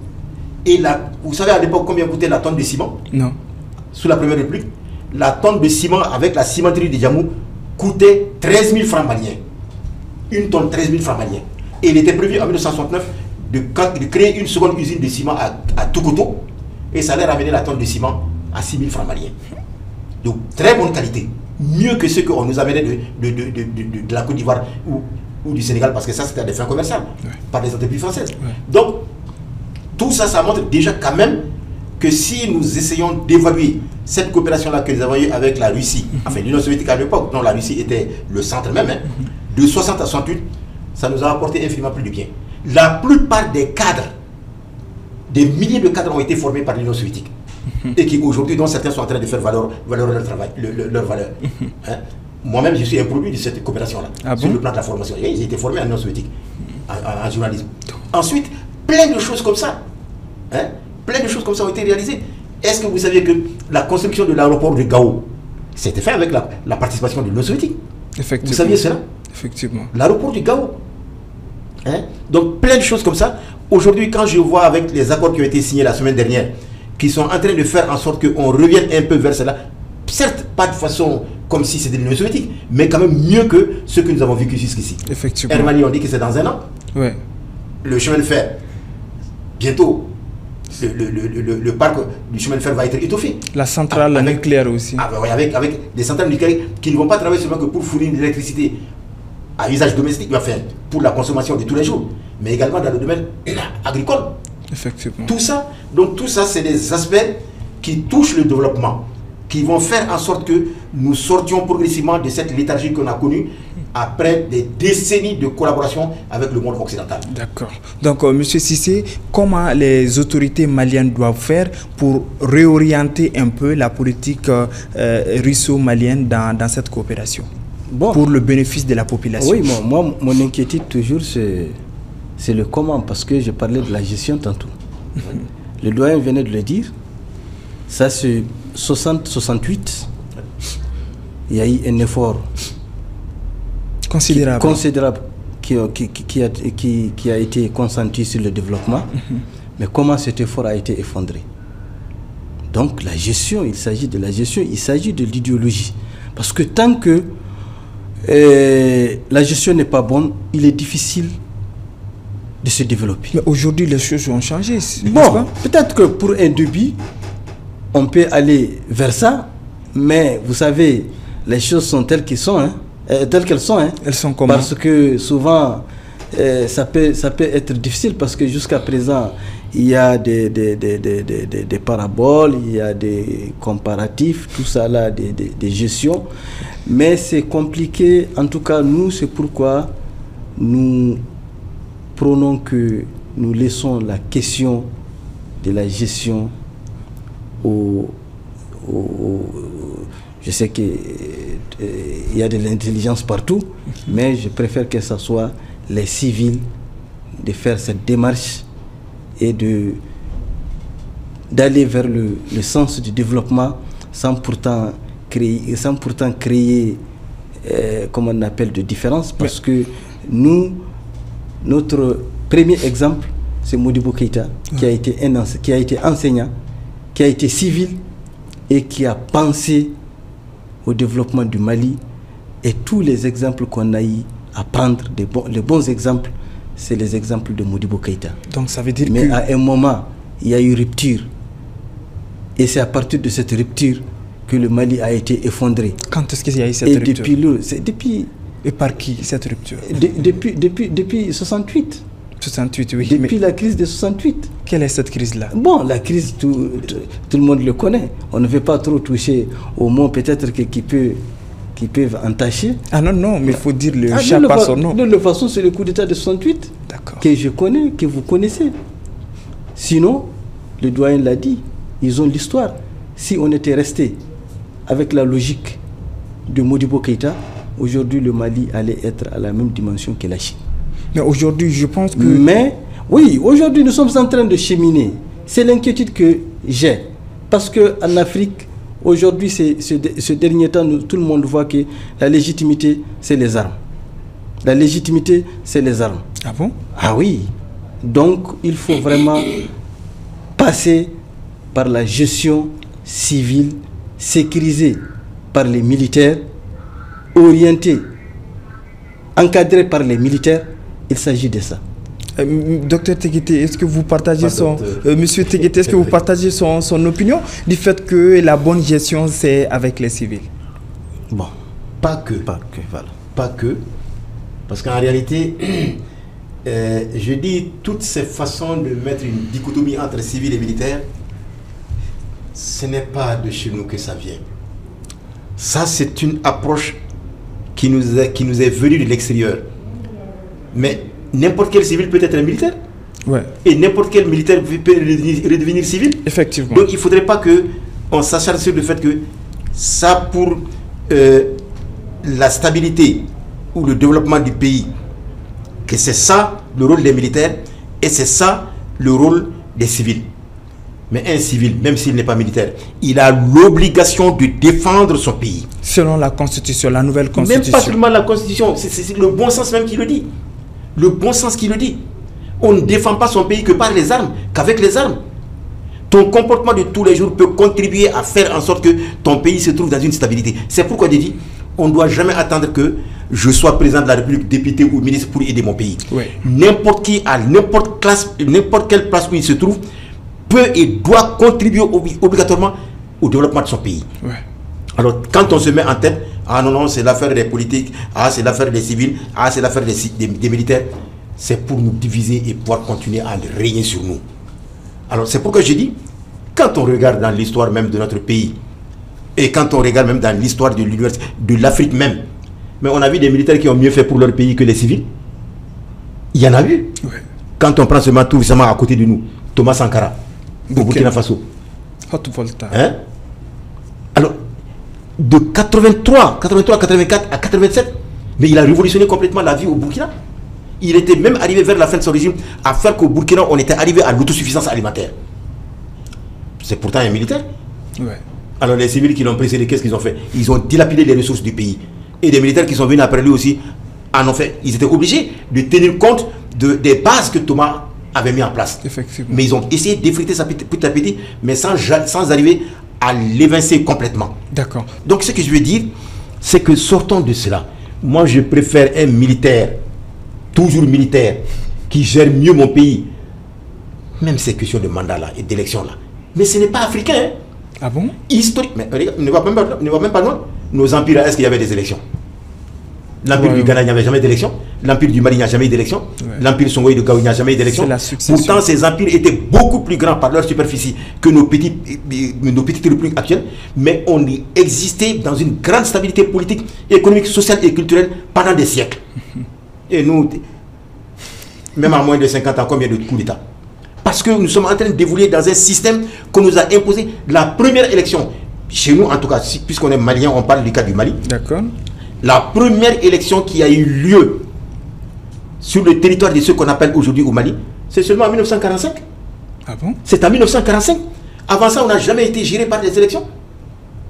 Et vous savez à l'époque combien coûtait la tonne de ciment? Non. Sous la Première République, la tonne de ciment avec la cimenterie de Djamou coûtait 13 000 francs maliens. Une tonne, 13 000 francs maliens. Et il était prévu en 1969 de créer une seconde usine de ciment à Toukoto. Et ça allait ramener la tonne de ciment à 6 000 francs maliens. Donc, très bonne qualité. Mieux que ce qu'on nous amenait de la Côte d'Ivoire ou du Sénégal, parce que ça, c'était à des fins commerciales, par des entreprises françaises. Donc, tout ça, ça montre déjà quand même que si nous essayons d'évaluer cette coopération-là que nous avons eue avec la Russie, enfin l'Union soviétique à l'époque, dont la Russie était le centre même, hein, de 60 à 68, ça nous a apporté infiniment plus de bien. La plupart des cadres, des milliers de cadres ont été formés par l'Union soviétique. Et qui aujourd'hui, dont certains sont en train de faire valoir leur travail, leur valeur. Hein? Moi-même, je suis un produit de cette coopération-là, sur le plan de la formation. Ils ont été formés en Union soviétique, en journalisme. Ensuite, plein de choses comme ça. Hein? Plein de choses comme ça ont été réalisées. Est-ce que vous saviez que la construction de l'aéroport de Gao, c'était fait avec la participation de l'Union soviétique? Effectivement. Vous saviez cela? Effectivement. L'aéroport de Gao. Hein? Donc, plein de choses comme ça. Aujourd'hui, quand je vois avec les accords qui ont été signés la semaine dernière, qui sont en train de faire en sorte qu'on revienne un peu vers cela, certes, pas de façon comme si c'était l'Union soviétique, mais quand même mieux que ce que nous avons vécu jusqu'ici. Effectivement. Hermanie, on dit que c'est dans un an. Ouais. Le chemin de fer, bientôt, le parc du chemin de fer va être étoffé. La centrale nucléaire aussi. Avec des centrales nucléaires qui ne vont pas travailler seulement que pour fournir de l'électricité à usage domestique, enfin, pour la consommation de tous les jours, mais également dans le domaine agricole. Effectivement. Tout ça, c'est des aspects qui touchent le développement, qui vont faire en sorte que nous sortions progressivement de cette léthargie qu'on a connue après des décennies de collaboration avec le monde occidental. D'accord. Donc, M. Cissé, comment les autorités maliennes doivent faire pour réorienter un peu la politique russo-malienne dans cette coopération, pour le bénéfice de la population? Oui, moi mon inquiétude toujours, c'est le comment, parce que je parlais de la gestion tantôt. Le doyen venait de le dire, ça c'est 60-68, il y a eu un effort considérable qui a été consenti sur le développement, mais comment cet effort a été effondré? Donc la gestion, il s'agit de la gestion, il s'agit de l'idéologie. Parce que tant que la gestion n'est pas bonne, il est difficile de se développer. Mais aujourd'hui, les choses ont changé. Bon, peut-être que pour un début, on peut aller vers ça, mais vous savez, les choses sont telles qu'elles sont. Elles sont comment? Parce que souvent, ça peut être difficile, parce que jusqu'à présent, il y a des paraboles, il y a des comparatifs, tout ça là, des gestions. Mais c'est compliqué. En tout cas, nous, c'est pourquoi nous prenons que nous laissons la question de la gestion je sais qu'il y a de l'intelligence partout, mais je préfère que ce soit les civils de faire cette démarche et d'aller vers le sens du développement sans pourtant créer comme on appelle, de différence, parce que notre premier exemple, c'est Modibo Keïta, qui a été enseignant, qui a été civil et qui a pensé au développement du Mali. Et tous les exemples qu'on a eu à prendre, les bons exemples, c'est les exemples de Modibo Keïta. Donc ça veut dire Mais à un moment, il y a eu rupture. Et c'est à partir de cette rupture que le Mali a été effondré. Quand est-ce qu'il y a eu cette rupture? Et par qui cette rupture? Depuis 68. 68, oui. Depuis la crise de 68. Quelle est cette crise-là? Bon, la crise, tout le monde le connaît. On ne veut pas trop toucher aux mots peut-être qui peuvent entacher. Ah non, mais il faut dire le chat par son nom. De toute façon, c'est le coup d'État de 68 que je connais, que vous connaissez. Sinon, le doyen l'a dit, ils ont l'histoire. Si on était resté avec la logique de Modibo Keïta, aujourd'hui le Mali allait être à la même dimension que la Chine. Mais aujourd'hui, je pense que... Mais, oui, aujourd'hui nous sommes en train de cheminer. C'est l'inquiétude que j'ai. Parce qu'en Afrique, Aujourd'hui, ce dernier temps, tout le monde voit que la légitimité, c'est les armes. La légitimité, c'est les armes. Ah bon? Ah oui. Donc, il faut vraiment passer par la gestion civile, sécurisée par les militaires, orientée, encadrée par les militaires. Il s'agit de ça. Docteur Teguete, est-ce que vous partagez Monsieur Teguete, est-ce que vous partagez son opinion du fait que la bonne gestion, c'est avec les civils? Bon. Pas que. Voilà. Pas que. Parce qu'en réalité, je dis, toutes ces façons de mettre une dichotomie entre civils et militaires, ce n'est pas de chez nous que ça vient. Ça, c'est une approche qui nous est venue de l'extérieur. Mais n'importe quel civil peut être un militaire. Ouais. Et n'importe quel militaire peut redevenir civil. Effectivement. Donc il ne faudrait pas qu'on s'acharne sur le fait que ça, pour la stabilité ou le développement du pays, que c'est ça le rôle des militaires et c'est ça le rôle des civils. Mais un civil, même s'il n'est pas militaire, il a l'obligation de défendre son pays. Selon la Constitution, la nouvelle Constitution. Même pas seulement la Constitution, c'est le bon sens même qui le dit. Le bon sens qui le dit. On ne défend pas son pays que par les armes, qu'avec les armes. Ton comportement de tous les jours peut contribuer à faire en sorte que ton pays se trouve dans une stabilité. C'est pourquoi je dis, on ne doit jamais attendre que je sois président de la République, député ou ministre pour aider mon pays. Oui. N'importe qui, à n'importe quelle place où il se trouve, peut et doit contribuer obligatoirement au développement de son pays. Oui. Alors, quand on se met en tête, ah non, c'est l'affaire des politiques, ah c'est l'affaire des civils, ah c'est l'affaire des militaires, c'est pour nous diviser et pouvoir continuer à régner sur nous. Alors, c'est pourquoi je dis, quand on regarde dans l'histoire même de notre pays, et quand on regarde même dans l'histoire de l'Afrique même, mais on a vu des militaires qui ont mieux fait pour leur pays que les civils. Il y en a eu. Oui. Quand on prend ce matin tout récemment à côté de nous, Thomas Sankara, au Burkina Faso. Haute-Volta. Hein? Alors, de 83, 84 à 87, mais il a révolutionné complètement la vie au Burkina. Il était même arrivé vers la fin de son régime à faire qu'au Burkina, on était arrivé à l'autosuffisance alimentaire. C'est pourtant un militaire. Ouais. Alors les civils qui l'ont précédé, qu'est-ce qu'ils ont fait? Ils ont dilapidé les ressources du pays. Et des militaires qui sont venus après lui aussi en ont fait. Ils étaient obligés de tenir compte des bases que Thomas avait mis en place. Effectivement. Mais ils ont essayé d'effriter ça petit à petit, mais sans arriver à l'évincer complètement. D'accord. Donc ce que je veux dire, c'est que sortons de cela. Moi, je préfère un militaire, toujours militaire, qui gère mieux mon pays. Même ces questions de mandat là et d'élection là. Mais ce n'est pas africain. Hein. Ah bon? Historique. Mais regarde, ne va même pas loin. Nos empires, est-ce qu'il y avait des élections? L'empire du Ghana, il n'y avait jamais d'élection. L'empire du Mali, il n'y a jamais eu d'élection. L'empire Songhai de Gao, il n'y a jamais eu d'élection. Pourtant, ces empires étaient beaucoup plus grands par leur superficie que nos petites républiques actuelles. Mais on y existait dans une grande stabilité politique, économique, sociale et culturelle pendant des siècles. Et nous, même à moins de 50 ans, combien de coups d'État? Parce que nous sommes en train d'évoluer dans un système qu'on nous a imposé. La première élection, chez nous en tout cas, puisqu'on est malien, on parle du cas du Mali. D'accord. La première élection qui a eu lieu sur le territoire de ce qu'on appelle aujourd'hui au Mali, c'est seulement en 1945. Ah bon? C'est en 1945. Avant ça, on n'a jamais été géré par des élections.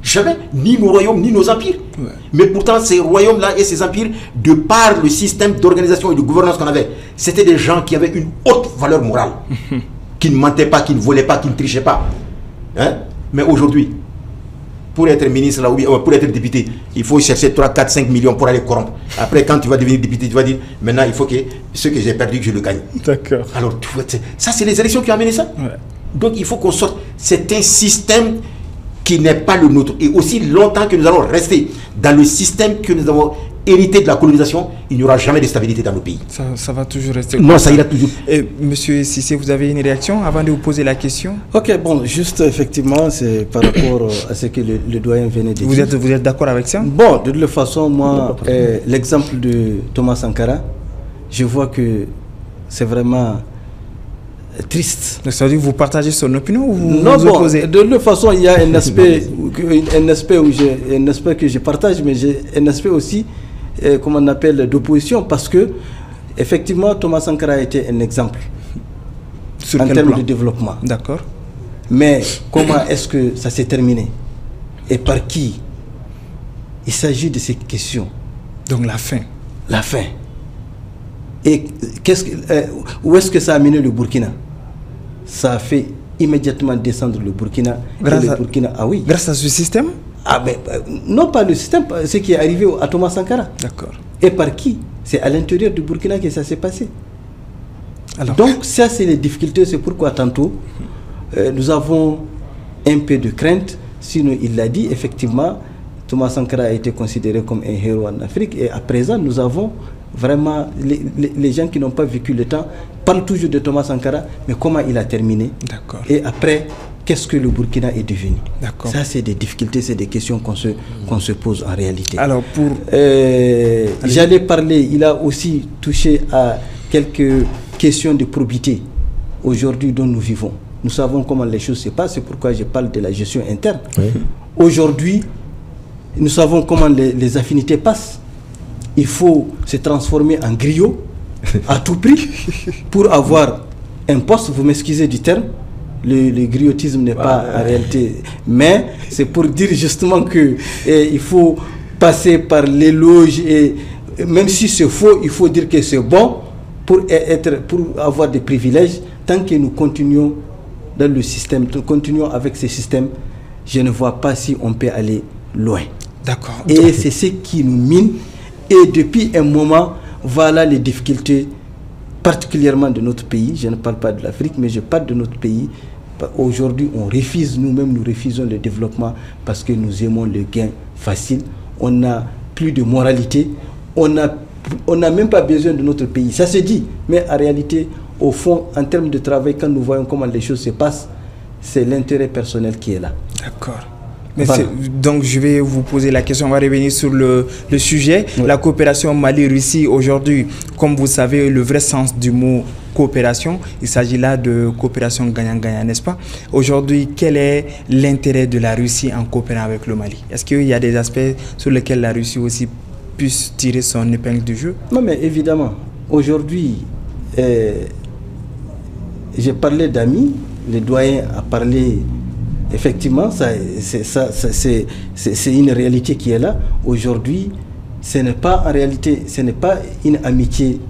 Jamais. Ni nos royaumes, ni nos empires. Ouais. Mais pourtant, ces royaumes-là et ces empires, de par le système d'organisation et de gouvernance qu'on avait, c'était des gens qui avaient une haute valeur morale. Qui ne mentaient pas, qui ne volaient pas, qui ne trichaient pas. Hein? Mais aujourd'hui, pour être ministre là, pour être député, il faut chercher 3, 4, 5 millions pour aller corrompre. Après, quand tu vas devenir député, tu vas dire, maintenant, il faut que ce que j'ai perdu, que je le gagne. D'accord. Alors, ça, c'est les élections qui ont amené ça. Ouais. Donc, il faut qu'on sorte. C'est un système qui n'est pas le nôtre. Et aussi longtemps que nous allons rester dans le système que nous avons hérité de la colonisation, il n'y aura jamais de stabilité dans nos pays. Ça va toujours rester. Non, ça ira toujours. Et monsieur Cissé, vous avez une réaction avant de vous poser la question? Ok, bon, juste effectivement, c'est par rapport à ce que le doyen venait de dire. Vous êtes d'accord avec ça? Bon, de toute façon, moi, l'exemple de Thomas Sankara, je vois que c'est vraiment triste. Ça veut dire que vous partagez son opinion ou vous non, vous bon, opposez? de toute façon, il y a un aspect, un aspect que je partage, mais j'ai un aspect aussi, comment on appelle, d'opposition, parce que effectivement, Thomas Sankara a été un exemple Sur en quel termes plan? de développement. D'accord. Mais comment est-ce que ça s'est terminé? et par qui? Il s'agit de ces questions. Donc la faim. La faim. Et où est-ce que ça a mené le Burkina? Ça a fait immédiatement descendre le Burkina. Grâce à ce système? Non, pas le système, ce qui est arrivé à Thomas Sankara. D'accord. Et par qui? C'est à l'intérieur du Burkina que ça s'est passé. Alors. Donc ça, c'est les difficultés. C'est pourquoi tantôt, nous avons un peu de crainte. Sinon, il l'a dit, effectivement, Thomas Sankara a été considéré comme un héros en Afrique. Et à présent, nous avons vraiment, les gens qui n'ont pas vécu le temps parlent toujours de Thomas Sankara, mais comment il a terminé. D'accord. Et après, qu'est-ce que le Burkina est devenu? D'accord. Ça, c'est des difficultés, c'est des questions qu'on se pose en réalité. Alors, j'allais parler, il a aussi touché à quelques questions de probité aujourd'hui dont nous vivons. Nous savons comment les choses se passent, c'est pourquoi je parle de la gestion interne. Oui. Aujourd'hui, nous savons comment les affinités passent. Il faut se transformer en griot à tout prix pour avoir un poste. Vous m'excusez du terme, le griotisme n'est pas en réalité, mais c'est pour dire justement que il faut passer par l'éloge, et même si c'est faux, il faut dire que c'est bon pour avoir des privilèges. Tant que nous continuons dans le système, nous continuons avec ce système, je ne vois pas si on peut aller loin. D'accord. Et c'est ce qui nous mine. Et depuis un moment, voilà les difficultés, particulièrement de notre pays. Je ne parle pas de l'Afrique, mais je parle de notre pays. Aujourd'hui, on refuse, nous-mêmes, nous refusons le développement parce que nous aimons le gain facile. On n'a plus de moralité. On n'a même pas besoin de notre pays. Ça se dit. Mais en réalité, au fond, en termes de travail, quand nous voyons comment les choses se passent, c'est l'intérêt personnel qui est là. D'accord. Mais voilà. Donc je vais vous poser la question, on va revenir sur le sujet. Oui. La coopération Mali-Russie aujourd'hui, comme vous savez, le vrai sens du mot coopération, il s'agit là de coopération gagnant-gagnant, n'est-ce pas? Aujourd'hui, quel est l'intérêt de la Russie en coopérant avec le Mali? Est-ce qu'il y a des aspects sur lesquels la Russie aussi puisse tirer son épingle du jeu? Non, mais évidemment, aujourd'hui, j'ai parlé d'amis, le doyen a parlé. Effectivement, c'est une réalité qui est là. Aujourd'hui, ce n'est pas en réalité, ce n'est pas une amitié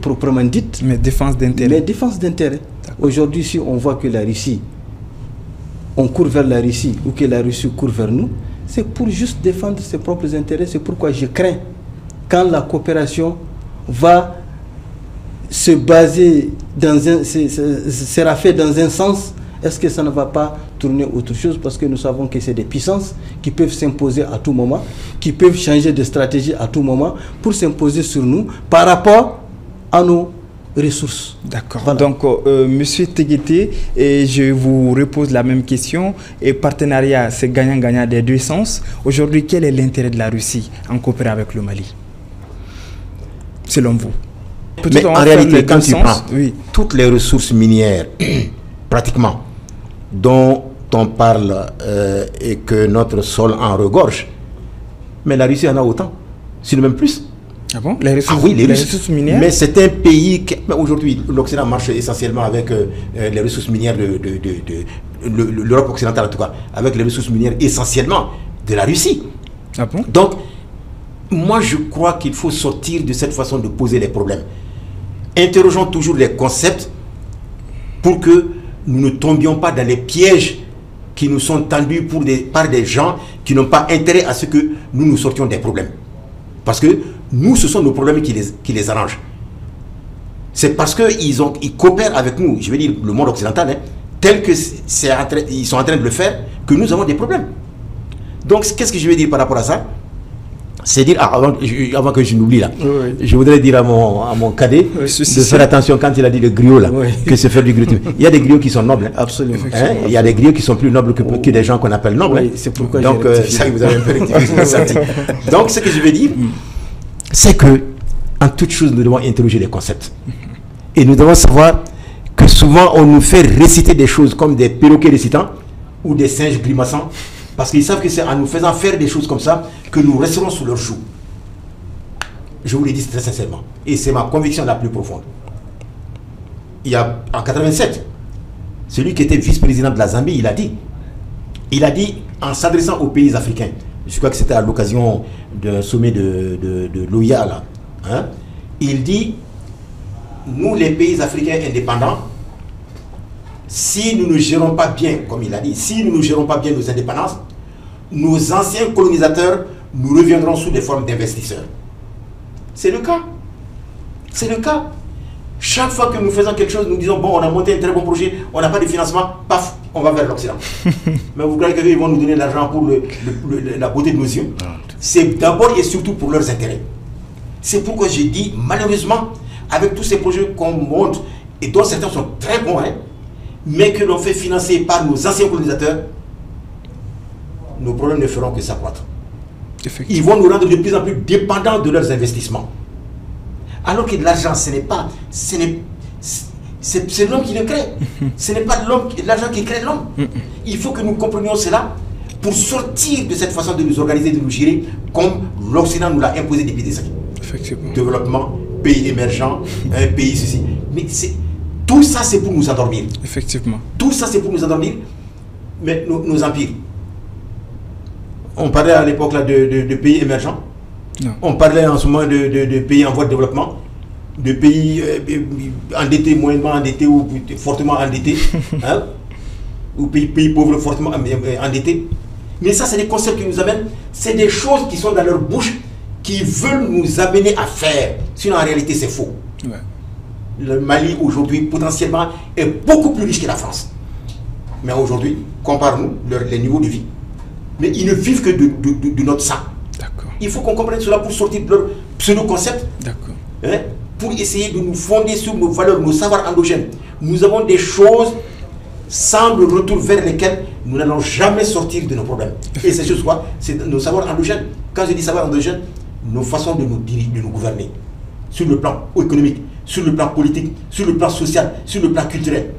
proprement dite. Mais défense d'intérêt. Mais défense d'intérêt. Aujourd'hui, si on voit que la Russie, on court vers la Russie ou que la Russie court vers nous, c'est pour juste défendre ses propres intérêts. C'est pourquoi je crains quand la coopération va se baser sera fait dans un sens. Est-ce que ça ne va pas tourner autre chose? Parce que nous savons que c'est des puissances qui peuvent s'imposer à tout moment, qui peuvent changer de stratégie à tout moment pour s'imposer sur nous par rapport à nos ressources. D'accord. Voilà. Donc, Monsieur Teguete, je vous repose la même question. Et partenariat, c'est gagnant-gagnant des deux sens. Aujourd'hui, quel est l'intérêt de la Russie en coopérant avec le Mali, selon vous? Mais en réalité, quand tu prends toutes les ressources minières, pratiquement, dont on parle et que notre sol en regorge, mais la Russie en a autant, sinon même plus. Ah bon? Les ressources, oui, les ressources minières. Mais c'est un pays qui, aujourd'hui, l'Occident marche essentiellement avec les ressources minières de l'Europe occidentale, en tout cas, avec les ressources minières essentiellement de la Russie. Ah bon? Donc, moi je crois qu'il faut sortir de cette façon de poser les problèmes. Interrogeons toujours les concepts pour que nous ne tombions pas dans les pièges qui nous sont tendus par des gens qui n'ont pas intérêt à ce que nous sortions des problèmes. Parce que nous, ce sont nos problèmes qui les arrangent. C'est parce qu'ils coopèrent avec nous, je veux dire le monde occidental, tel que ils sont en train de le faire, que nous avons des problèmes. Donc, qu'est-ce que je veux dire par rapport à ça? C'est dire, avant que je n'oublie là, je voudrais dire à mon cadet de faire attention quand il a dit le griot là, que c'est faire du griot. Il y a des griots qui sont nobles. Absolument. Il y a des griots qui sont plus nobles que des gens qu'on appelle nobles. Oui, c'est pourquoi donc, ça, vous avez un peu rectifié. Donc, ce que je veux dire, c'est que, en toute chose, nous devons interroger les concepts. Et nous devons savoir que souvent, on nous fait réciter des choses comme des perroquets récitants ou des singes grimaçants. Parce qu'ils savent que c'est en nous faisant faire des choses comme ça que nous resterons sous leur joug. Je vous le dis très sincèrement. Et c'est ma conviction la plus profonde. Il y a, en 87, celui qui était vice-président de la Zambie, il a dit Il a dit, en s'adressant aux pays africains, je crois que c'était à l'occasion d'un sommet de l'OIA, là, hein, il dit, nous les pays africains indépendants, si nous ne gérons pas bien, comme il a dit, si nous ne gérons pas bien nos indépendances, nos anciens colonisateurs nous reviendront sous des formes d'investisseurs. C'est le cas. C'est le cas. Chaque fois que nous faisons quelque chose, nous disons, bon, on a monté un très bon projet, on n'a pas de financement, paf, on va vers l'Occident. Mais vous croyez qu'ils vont nous donner l'argent pour la beauté de nos yeux? C'est d'abord et surtout pour leurs intérêts. C'est pourquoi j'ai dit, malheureusement, avec tous ces projets qu'on monte, et dont certains sont très bons, hein, mais que l'on fait financer par nos anciens colonisateurs, nos problèmes ne feront que s'accroître. Ils vont nous rendre de plus en plus dépendants de leurs investissements. Alors que l'argent, c'est l'homme qui le crée. Ce n'est pas l'argent qui crée l'homme. Il faut que nous comprenions cela pour sortir de cette façon de nous organiser, de nous gérer, comme l'Occident nous l'a imposé depuis des années. Effectivement. Développement, pays émergent, un pays ceci. Mais tout ça, c'est pour nous endormir. Effectivement. Tout ça, c'est pour nous endormir. Mais nos empires. On parlait à l'époque de pays émergents. Non. On parlait en ce moment de pays en voie de développement, de pays endettés, moyennement endettés ou fortement endettés, hein, ou pays pauvres fortement endettés. Mais ça, c'est des concepts qui nous amènent, c'est des choses qui sont dans leur bouche, qui veulent nous amener à faire. Sinon, en réalité, c'est faux. Ouais. Le Mali, aujourd'hui, potentiellement, est beaucoup plus riche que la France. Mais aujourd'hui, compare-nous les niveaux de vie. Mais ils ne vivent que de notre sang. D'accord. Il faut qu'on comprenne cela pour sortir de leur pseudo-concept. D'accord. Hein, pour essayer de nous fonder sur nos valeurs, nos savoirs endogènes. Nous avons des choses sans le retour vers lesquelles nous n'allons jamais sortir de nos problèmes. Et ces choses quoi? C'est nos savoirs endogènes. Quand je dis savoir endogène, nos façons de nous diriger, de nous gouverner. Sur le plan économique, sur le plan politique, sur le plan social, sur le plan culturel.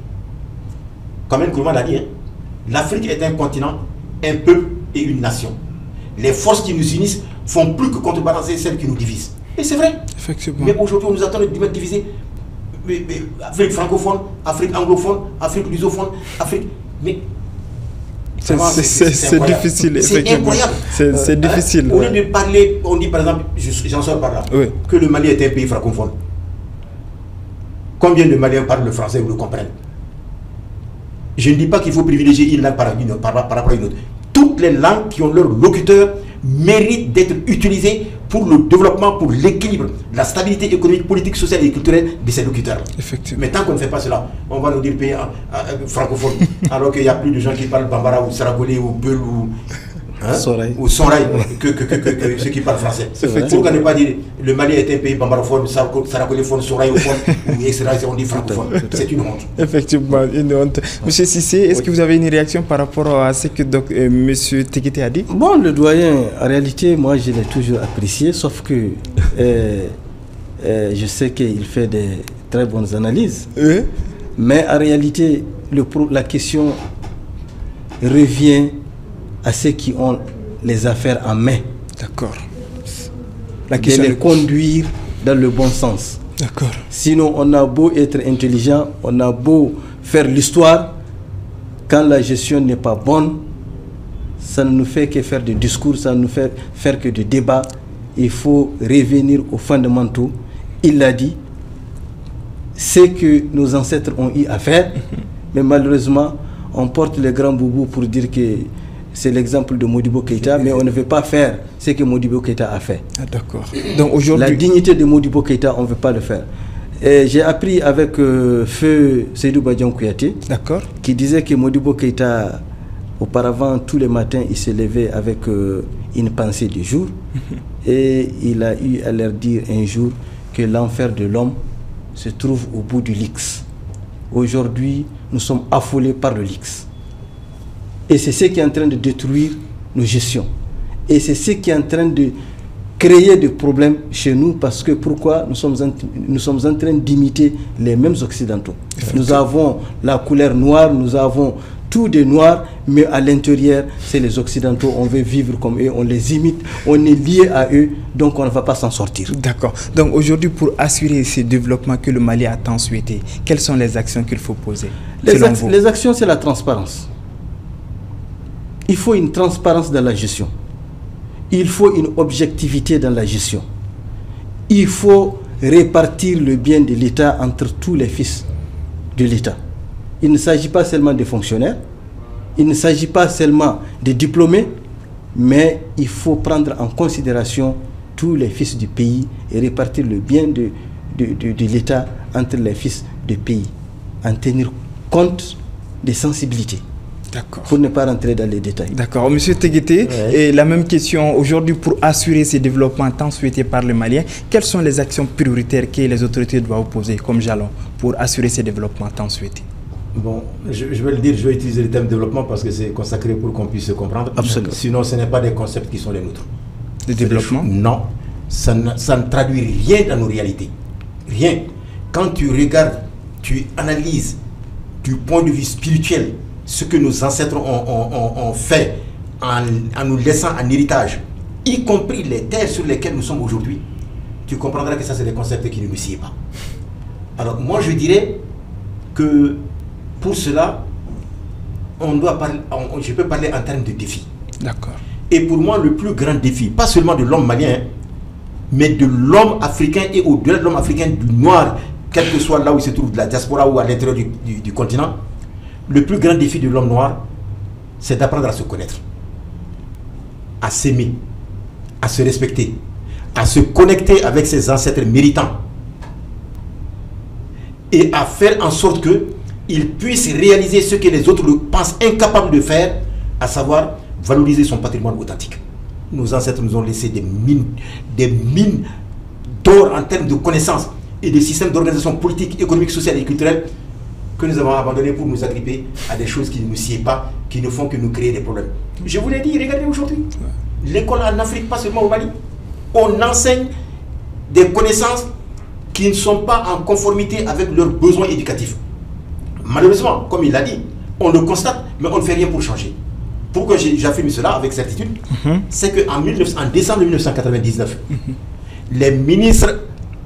Comme Nkrumah l'a dit, hein, l'Afrique est un continent, un peuple et une nation. Les forces qui nous unissent font plus que contrebalancer celles qui nous divisent. Et c'est vrai. Effectivement. Mais aujourd'hui, on nous attend de diviser Afrique francophone, Afrique anglophone, Afrique lusophone, Afrique... Mais c'est difficile, c'est incroyable. C'est difficile. Au lieu de parler, on dit par exemple, j'en sors par là, oui, que le Mali est un pays francophone. Combien de Maliens parlent le français ou le comprennent? Je ne dis pas qu'il faut privilégier une langue par rapport à une autre. Toutes les langues qui ont leur locuteur méritent d'être utilisées pour le développement, pour l'équilibre, la stabilité économique, politique, sociale et culturelle de ces locuteurs. Effectivement. Mais tant qu'on ne fait pas cela, on va nous dire pays francophone, alors qu'il y a plus de gens qui parlent bambara ou saragolais ou peul ou... Hein? Ou Soraï que ceux qui parlent français. Pourquoi ne pas dire le Mali est un pays bambaraphone, saragoléphone, soraïophone, etc. On dit francophone. C'est une honte. Effectivement, une honte. Monsieur Cissé, est-ce que vous avez une réaction par rapport à ce que Monsieur Tekete a dit? Bon, le doyen, en réalité, moi je l'ai toujours apprécié, sauf que je sais qu'il fait des très bonnes analyses. Mais en réalité, la question revient à ceux qui ont les affaires en main. D'accord. De les conduire dans le bon sens. D'accord. Sinon, on a beau être intelligent, on a beau faire l'histoire, quand la gestion n'est pas bonne, ça ne nous fait que faire des discours, ça ne nous fait faire que des débats. Il faut revenir aux fondamentaux. Il l'a dit, c'est que nos ancêtres ont eu à faire, mais malheureusement, on porte les grands boubous pour dire que c'est l'exemple de Modibo Keïta, mais on ne veut pas faire ce que Modibo Keïta a fait. Ah, d'accord. Donc aujourd'hui, la dignité de Modibo Keïta, on ne veut pas le faire. J'ai appris avec feu Seydou Badian Kouyaté, qui disait que Modibo Keïta, auparavant, tous les matins, il se levait avec une pensée du jour, et il a eu à leur dire un jour que l'enfer de l'homme se trouve au bout du Lix. Aujourd'hui, nous sommes affolés par le Lix. Et c'est ce qui est en train de détruire nos gestions. Et c'est ce qui est en train de créer des problèmes chez nous, parce que pourquoi nous sommes en train d'imiter les mêmes Occidentaux. Nous avons la couleur noire, nous avons tout de noir, mais à l'intérieur, c'est les Occidentaux, on veut vivre comme eux, on les imite, on est lié à eux, donc on ne va pas s'en sortir. D'accord. Donc aujourd'hui, pour assurer ce développement que le Mali a tant souhaité, quelles sont les actions qu'il faut poser? Les actions, c'est la transparence. il faut une transparence dans la gestion. Il faut une objectivité dans la gestion. Il faut répartir le bien de l'État entre tous les fils de l'État. Il ne s'agit pas seulement des fonctionnaires, il ne s'agit pas seulement des diplômés, mais il faut prendre en considération tous les fils du pays et répartir le bien de l'État entre les fils du pays, en tenir compte des sensibilités. D'accord. Pour ne pas rentrer dans les détails. D'accord. Monsieur Teguete, et la même question aujourd'hui, pour assurer ces développements tant souhaités par les Maliens, quelles sont les actions prioritaires que les autorités doivent poser comme jalon pour assurer ces développements tant souhaités? Bon, je vais le dire, je vais utiliser le terme développement parce que c'est consacré pour qu'on puisse se comprendre. Absolument. Sinon, ce n'est pas des concepts qui sont les nôtres. Le développement? Non, ça ne traduit rien dans nos réalités. Rien. Quand tu regardes, tu analyses du point de vue spirituel ce que nos ancêtres ont fait en nous laissant en héritage, y compris les terres sur lesquelles nous sommes aujourd'hui, tu comprendras que ça, c'est des concepts qui ne nous sied pas. Alors, moi, je dirais que pour cela, je peux parler en termes de défis. D'accord. Et pour moi, le plus grand défi, pas seulement de l'homme malien, mais de l'homme africain et au-delà de l'homme africain, du noir, quel que soit là où il se trouve, de la diaspora ou à l'intérieur du continent, le plus grand défi de l'homme noir, c'est d'apprendre à se connaître, à s'aimer, à se respecter, à se connecter avec ses ancêtres méritants et à faire en sorte qu'il puisse réaliser ce que les autres pensent incapables de faire, à savoir valoriser son patrimoine authentique. Nos ancêtres nous ont laissé des mines d'or en termes de connaissances et de systèmes d'organisation politique, économique, sociale et culturelle que nous avons abandonnés pour nous agripper à des choses qui ne nous sied pas, qui ne font que nous créer des problèmes. Je vous l'ai dit, regardez aujourd'hui, l'école en Afrique, pas seulement au Mali, on enseigne des connaissances qui ne sont pas en conformité avec leurs besoins éducatifs. Malheureusement, comme il l'a dit, on le constate, mais on ne fait rien pour changer. Pourquoi j'affirme cela avec certitude? C'est qu'en décembre 1999, les ministres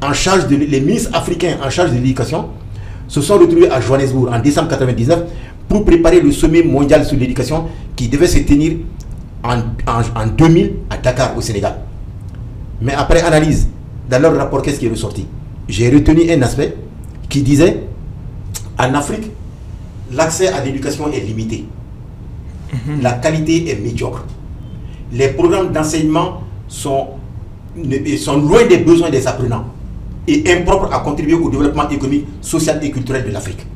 africains en charge de l'éducation se sont retrouvés à Johannesburg en décembre 1999 pour préparer le sommet mondial sur l'éducation qui devait se tenir en 2000 à Dakar au Sénégal. Mais après analyse, dans leur rapport, qu'est-ce qui est ressorti? J'ai retenu un aspect qui disait en Afrique, l'accès à l'éducation est limité. La qualité est médiocre. Les programmes d'enseignement sont loin des besoins des apprenants et impropres à contribuer au développement économique, social et culturel de l'Afrique.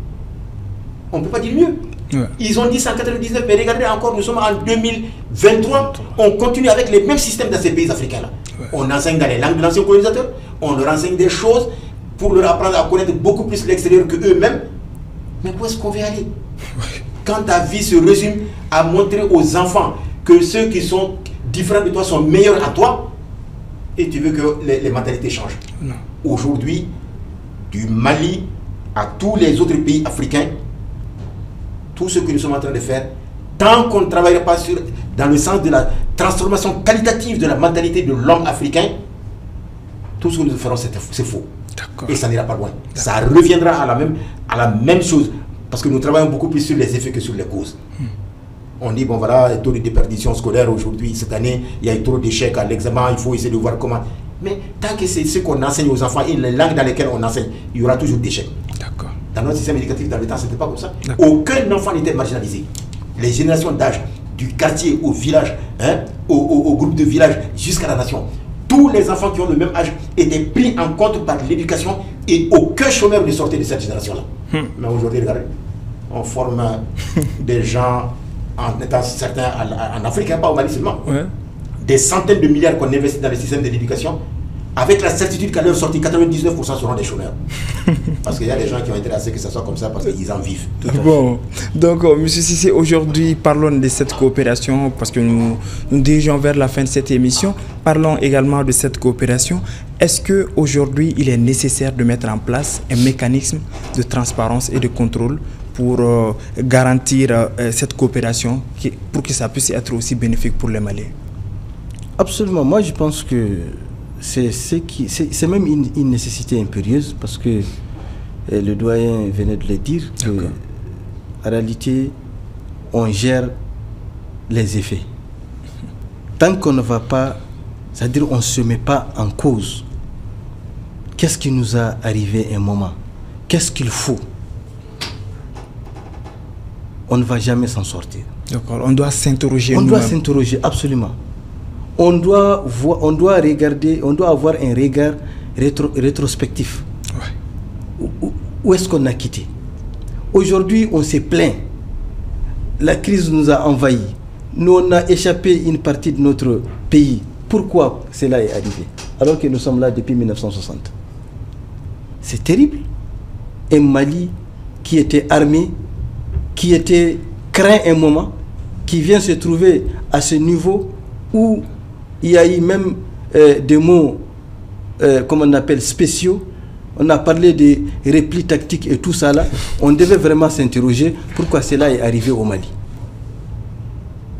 On ne peut pas dire mieux. Ouais. Ils ont dit ça en 1999, mais regardez encore, nous sommes en 2023, on continue avec les mêmes systèmes dans ces pays africains-là. Ouais. On enseigne dans les langues de l'ancien colonisateur, on leur enseigne des choses pour leur apprendre à connaître beaucoup plus l'extérieur qu'eux-mêmes. Mais où est-ce qu'on veut aller? Ouais. Quand ta vie se résume à montrer aux enfants que ceux qui sont différents de toi sont meilleurs à toi, et tu veux que les mentalités changent. Aujourd'hui, du Mali à tous les autres pays africains, tout ce que nous sommes en train de faire, tant qu'on ne travaillera pas dans le sens de la transformation qualitative de la mentalité de l'homme africain, tout ce que nous ferons, c'est faux. Et ça n'ira pas loin. Ça reviendra à la même chose. Parce que nous travaillons beaucoup plus sur les effets que sur les causes. On dit, bon voilà, le taux de déperdition scolaire aujourd'hui, cette année, il y a trop d'échecs à l'examen, il faut essayer de voir comment. Mais tant que c'est ce qu'on enseigne aux enfants et les langues dans lesquelles on enseigne, il y aura toujours des échecs. Dans notre système éducatif, dans le temps, ce n'était pas comme ça. Aucun enfant n'était marginalisé. Les générations d'âge, du quartier au village, au groupe de village, jusqu'à la nation, tous les enfants qui ont le même âge étaient pris en compte par l'éducation et aucun chômeur ne sortait de cette génération-là. Mais aujourd'hui, regardez, on forme des gens, en étant certains en Afrique, pas au Mali seulement, des centaines de milliards qu'on investit dans le système de l'éducation, avec la certitude qu'à leur sortie, 99% seront des chômeurs. Parce qu'il y a des gens qui ont intérêt à ce que ça soit comme ça, parce qu'ils en vivent. Bon, donc, M. Cissé, aujourd'hui, parlons de cette coopération, parce que nous dirigeons vers la fin de cette émission. Parlons également de cette coopération. Est-ce qu'aujourd'hui, il est nécessaire de mettre en place un mécanisme de transparence et de contrôle pour garantir cette coopération, pour que ça puisse être aussi bénéfique pour les Maliens? Absolument. Moi, je pense que c'est même une nécessité impérieuse, parce que le doyen venait de le dire, que, en réalité, on gère les effets. Tant qu'on ne va pas, c'est-à-dire on ne se met pas en cause, qu'est-ce qui nous a arrivé un moment? Qu'est-ce qu'il faut? On ne va jamais s'en sortir. D'accord, on doit s'interroger. On doit s'interroger, absolument. On doit regarder, on doit avoir un regard rétrospectif. Ouais. Où est-ce qu'on a quitté? Aujourd'hui, on s'est plaint. La crise nous a envahis. Nous, on a échappé une partie de notre pays. Pourquoi cela est arrivé? Alors que nous sommes là depuis 1960. C'est terrible. Un Mali qui était armé, qui était craint un moment, qui vient se trouver à ce niveau où il y a eu même des mots, comme on appelle, spéciaux. On a parlé des replis tactiques et tout ça là. On devait vraiment s'interroger pourquoi cela est arrivé au Mali.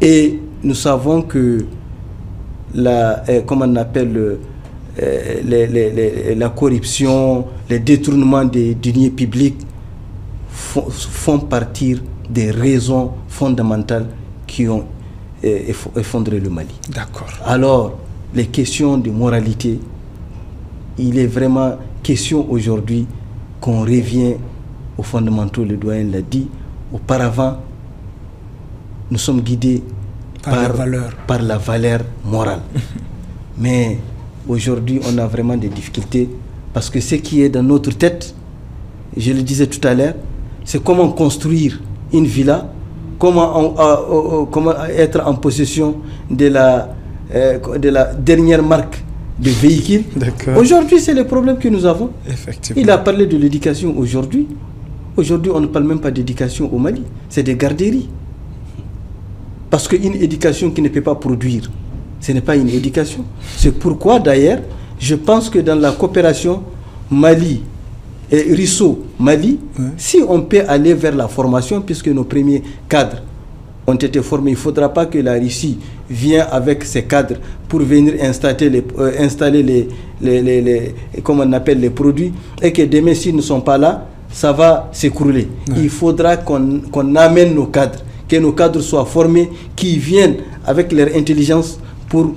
Et nous savons que comme on appelle, la corruption, les détournements des deniers publics font partir des raisons fondamentales qui ont effondré le Mali. D'accord. Alors, les questions de moralité, il est vraiment question aujourd'hui qu'on revient aux fondamentaux, le doyen l'a dit. Auparavant, nous sommes guidés par la valeur morale. Mais aujourd'hui, on a vraiment des difficultés parce que ce qui est dans notre tête, je le disais tout à l'heure, c'est comment construire une villa, comment être en possession de la dernière marque de véhicules. Aujourd'hui, c'est le problème que nous avons. Effectivement. Il a parlé de l'éducation aujourd'hui. Aujourd'hui, on ne parle même pas d'éducation au Mali. C'est des garderies. Parce qu'une éducation qui ne peut pas produire, ce n'est pas une éducation. C'est pourquoi, d'ailleurs, je pense que dans la coopération Mali et Risso-Mali, si on peut aller vers la formation, puisque nos premiers cadres ont été formés, il ne faudra pas que la Russie vienne avec ses cadres pour venir installer comment on appelle, les produits, et que demain, s'ils ne sont pas là, ça va s'écrouler. Il faudra qu'on amène nos cadres, que nos cadres soient formés, qui viennent avec leur intelligence pour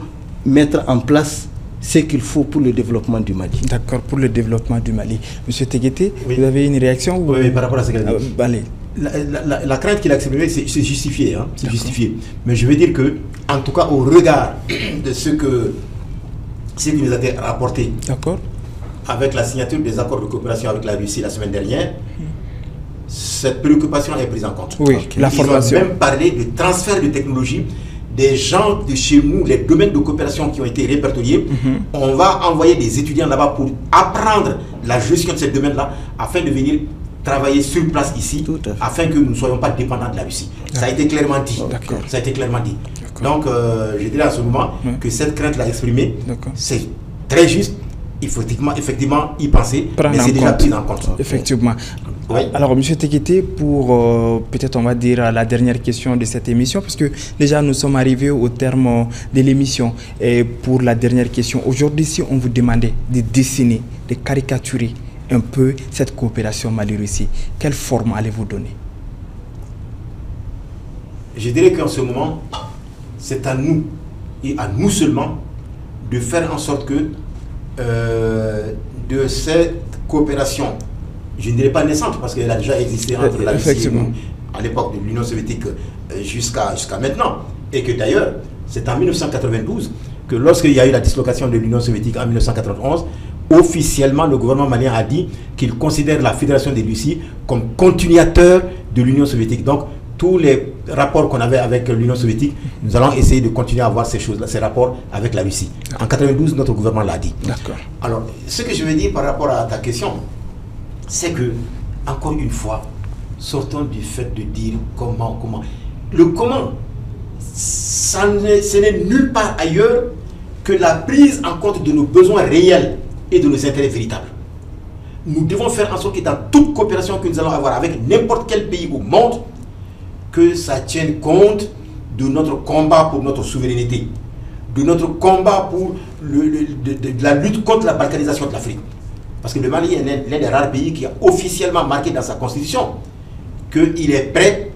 mettre en place ce qu'il faut pour le développement du Mali. D'accord, pour le développement du Mali. Monsieur Teguete, vous avez une réaction? Oui, par rapport à ce qu'elle a dit. Allez. La crainte qu'il a exprimée, c'est justifié. Hein, c'est justifié. Mais je veux dire que, en tout cas, au regard de ce qui nous a été rapporté, avec la signature des accords de coopération avec la Russie la semaine dernière, cette préoccupation est prise en compte. Oui, la formation. Ils ont même parlé de transfert de technologie. Des gens de chez nous, les domaines de coopération qui ont été répertoriés, on va envoyer des étudiants là-bas pour apprendre la gestion de ces domaines-là afin de venir travailler sur place ici, afin que nous ne soyons pas dépendants de la Russie. Ça a été clairement dit. Ça a été clairement dit. Donc, je dirais à ce moment que cette crainte-là exprimée, c'est très juste. Il faut effectivement y penser, mais c'est déjà pris en compte. Effectivement. Oui. Alors, M. Teguete, pour peut-être on va dire la dernière question de cette émission, parce que déjà nous sommes arrivés au terme de l'émission. Et pour la dernière question, aujourd'hui, si on vous demandait de dessiner, de caricaturer un peu cette coopération Mali-Russie, quelle forme allez-vous donner? Je dirais qu'en ce moment, c'est à nous, et à nous seulement, de faire en sorte que de cette coopération, je ne dirais pas naissante parce qu'elle a déjà existé entre la Russie et nous, à l'époque de l'Union soviétique jusqu'à maintenant, et que d'ailleurs c'est en 1992 que lorsqu'il y a eu la dislocation de l'Union soviétique en 1991, officiellement le gouvernement malien a dit qu'il considère la Fédération de Russie comme continuateur de l'Union soviétique. Donc tous les rapports qu'on avait avec l'Union soviétique, nous allons essayer de continuer à avoir ces choses-là, ces rapports avec la Russie. En 92, notre gouvernement l'a dit. D'accord. Alors, ce que je veux dire par rapport à ta question, c'est que, encore une fois, sortons du fait de dire comment. Le comment, ce n'est nulle part ailleurs que la prise en compte de nos besoins réels et de nos intérêts véritables. Nous devons faire en sorte que dans toute coopération que nous allons avoir avec n'importe quel pays au monde, que ça tienne compte de notre combat pour notre souveraineté, de notre combat pour de la lutte contre la balkanisation de l'Afrique. Parce que le Mali est l'un des rares pays qui a officiellement marqué dans sa constitution qu'il est prêt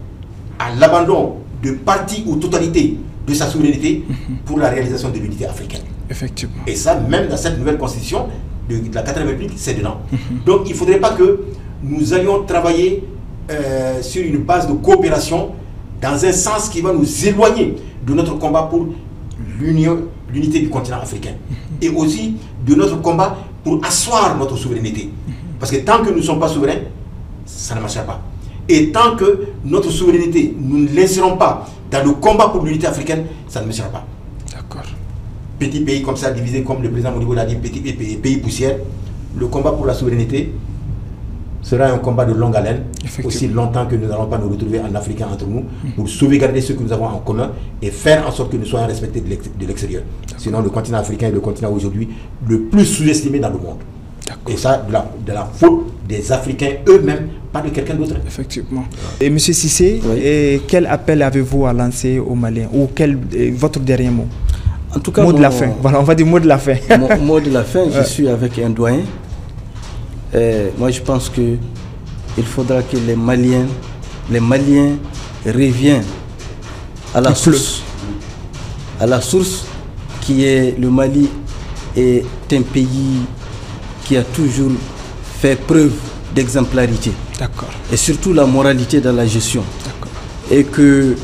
à l'abandon de partie ou totalité de sa souveraineté pour la réalisation de l'unité africaine. Effectivement. Et ça, même dans cette nouvelle constitution de la 4e République, c'est dedans. Donc il ne faudrait pas que nous allions travailler sur une base de coopération dans un sens qui va nous éloigner de notre combat pour l'unité du continent africain. Et aussi de notre combat pour asseoir notre souveraineté. Parce que tant que nous ne sommes pas souverains, ça ne marchera pas. Et tant que notre souveraineté, nous ne l'insérons pas dans le combat pour l'unité africaine, ça ne marchera pas. D'accord. Petit pays comme ça, divisé comme le président Modibo l'a dit, petit pays poussière, le combat pour la souveraineté sera un combat de longue haleine, aussi longtemps que nous n'allons pas nous retrouver en Africain entre nous, pour sauvegarder ce que nous avons en commun et faire en sorte que nous soyons respectés de l'extérieur. Sinon, le continent africain est le continent aujourd'hui le plus sous-estimé dans le monde. Et ça, de la faute des Africains eux-mêmes, pas de quelqu'un d'autre. Effectivement. Et M. Cissé, quel appel avez-vous à lancer aux Maliens? Ou votre dernier mot? En tout cas, mot de la fin. Voilà, on va dire mot de la fin. Mot de la fin, je suis avec un doyen. Moi, je pense qu'il faudra que les Maliens reviennent à la source. À la source qui est le Mali est un pays qui a toujours fait preuve d'exemplarité. D'accord. Et surtout la moralité dans la gestion. D'accord. Et que,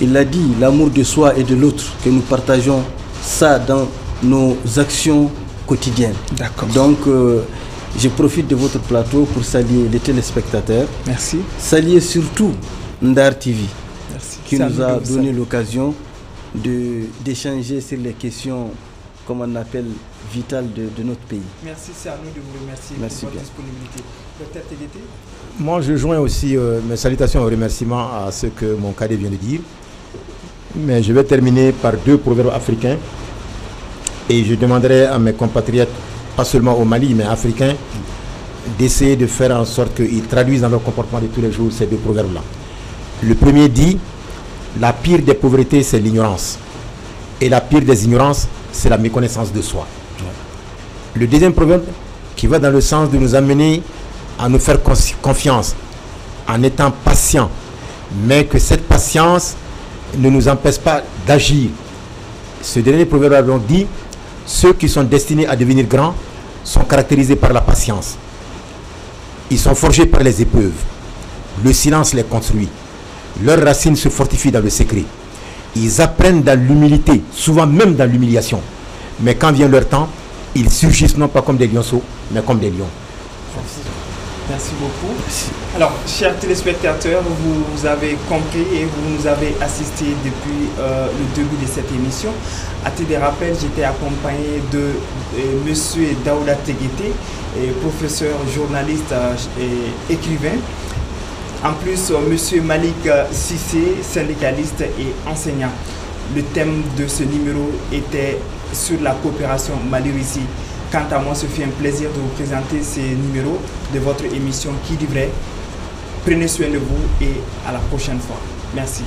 il a dit, l'amour de soi et de l'autre, que nous partageons ça dans nos actions quotidiennes. D'accord. Donc, je profite de votre plateau pour saluer les téléspectateurs. Merci. Saluer surtout Ndar TV, merci, qui nous a donné l'occasion d'échanger sur les questions, comme on appelle, vitales de notre pays. Merci, c'est à nous de vous remercier pour votre disponibilité. Docteur Téguété. Moi, je joins aussi mes salutations et remerciements à ce que mon cadet vient de dire. Mais je vais terminer par 2 proverbes africains. Et je demanderai à mes compatriotes, pas seulement au Mali, mais africains, d'essayer de faire en sorte qu'ils traduisent dans leur comportement de tous les jours ces 2 proverbes-là. Le premier dit, la pire des pauvretés, c'est l'ignorance. Et la pire des ignorances, c'est la méconnaissance de soi. Le deuxième proverbe, qui va dans le sens de nous amener à nous faire confiance, en étant patients, mais que cette patience ne nous empêche pas d'agir. Ce dernier proverbe donc dit, ceux qui sont destinés à devenir grands sont caractérisés par la patience. Ils sont forgés par les épreuves. Le silence les construit. Leurs racines se fortifient dans le secret. Ils apprennent dans l'humilité, souvent même dans l'humiliation. Mais quand vient leur temps, ils surgissent non pas comme des lionceaux, mais comme des lions. Merci beaucoup. Merci. Alors, chers téléspectateurs, vous avez compris et vous nous avez assisté depuis le début de cette émission. À titre de rappel, j'étais accompagné de M. Daouda Téguété, professeur, journaliste et écrivain. En plus, M. Malik Cissé, syndicaliste et enseignant. Le thème de ce numéro était sur la coopération Mali-Russie. Quant à moi, ce fut un plaisir de vous présenter ces numéros de votre émission Qui dit vrai. Prenez soin de vous et à la prochaine fois. Merci.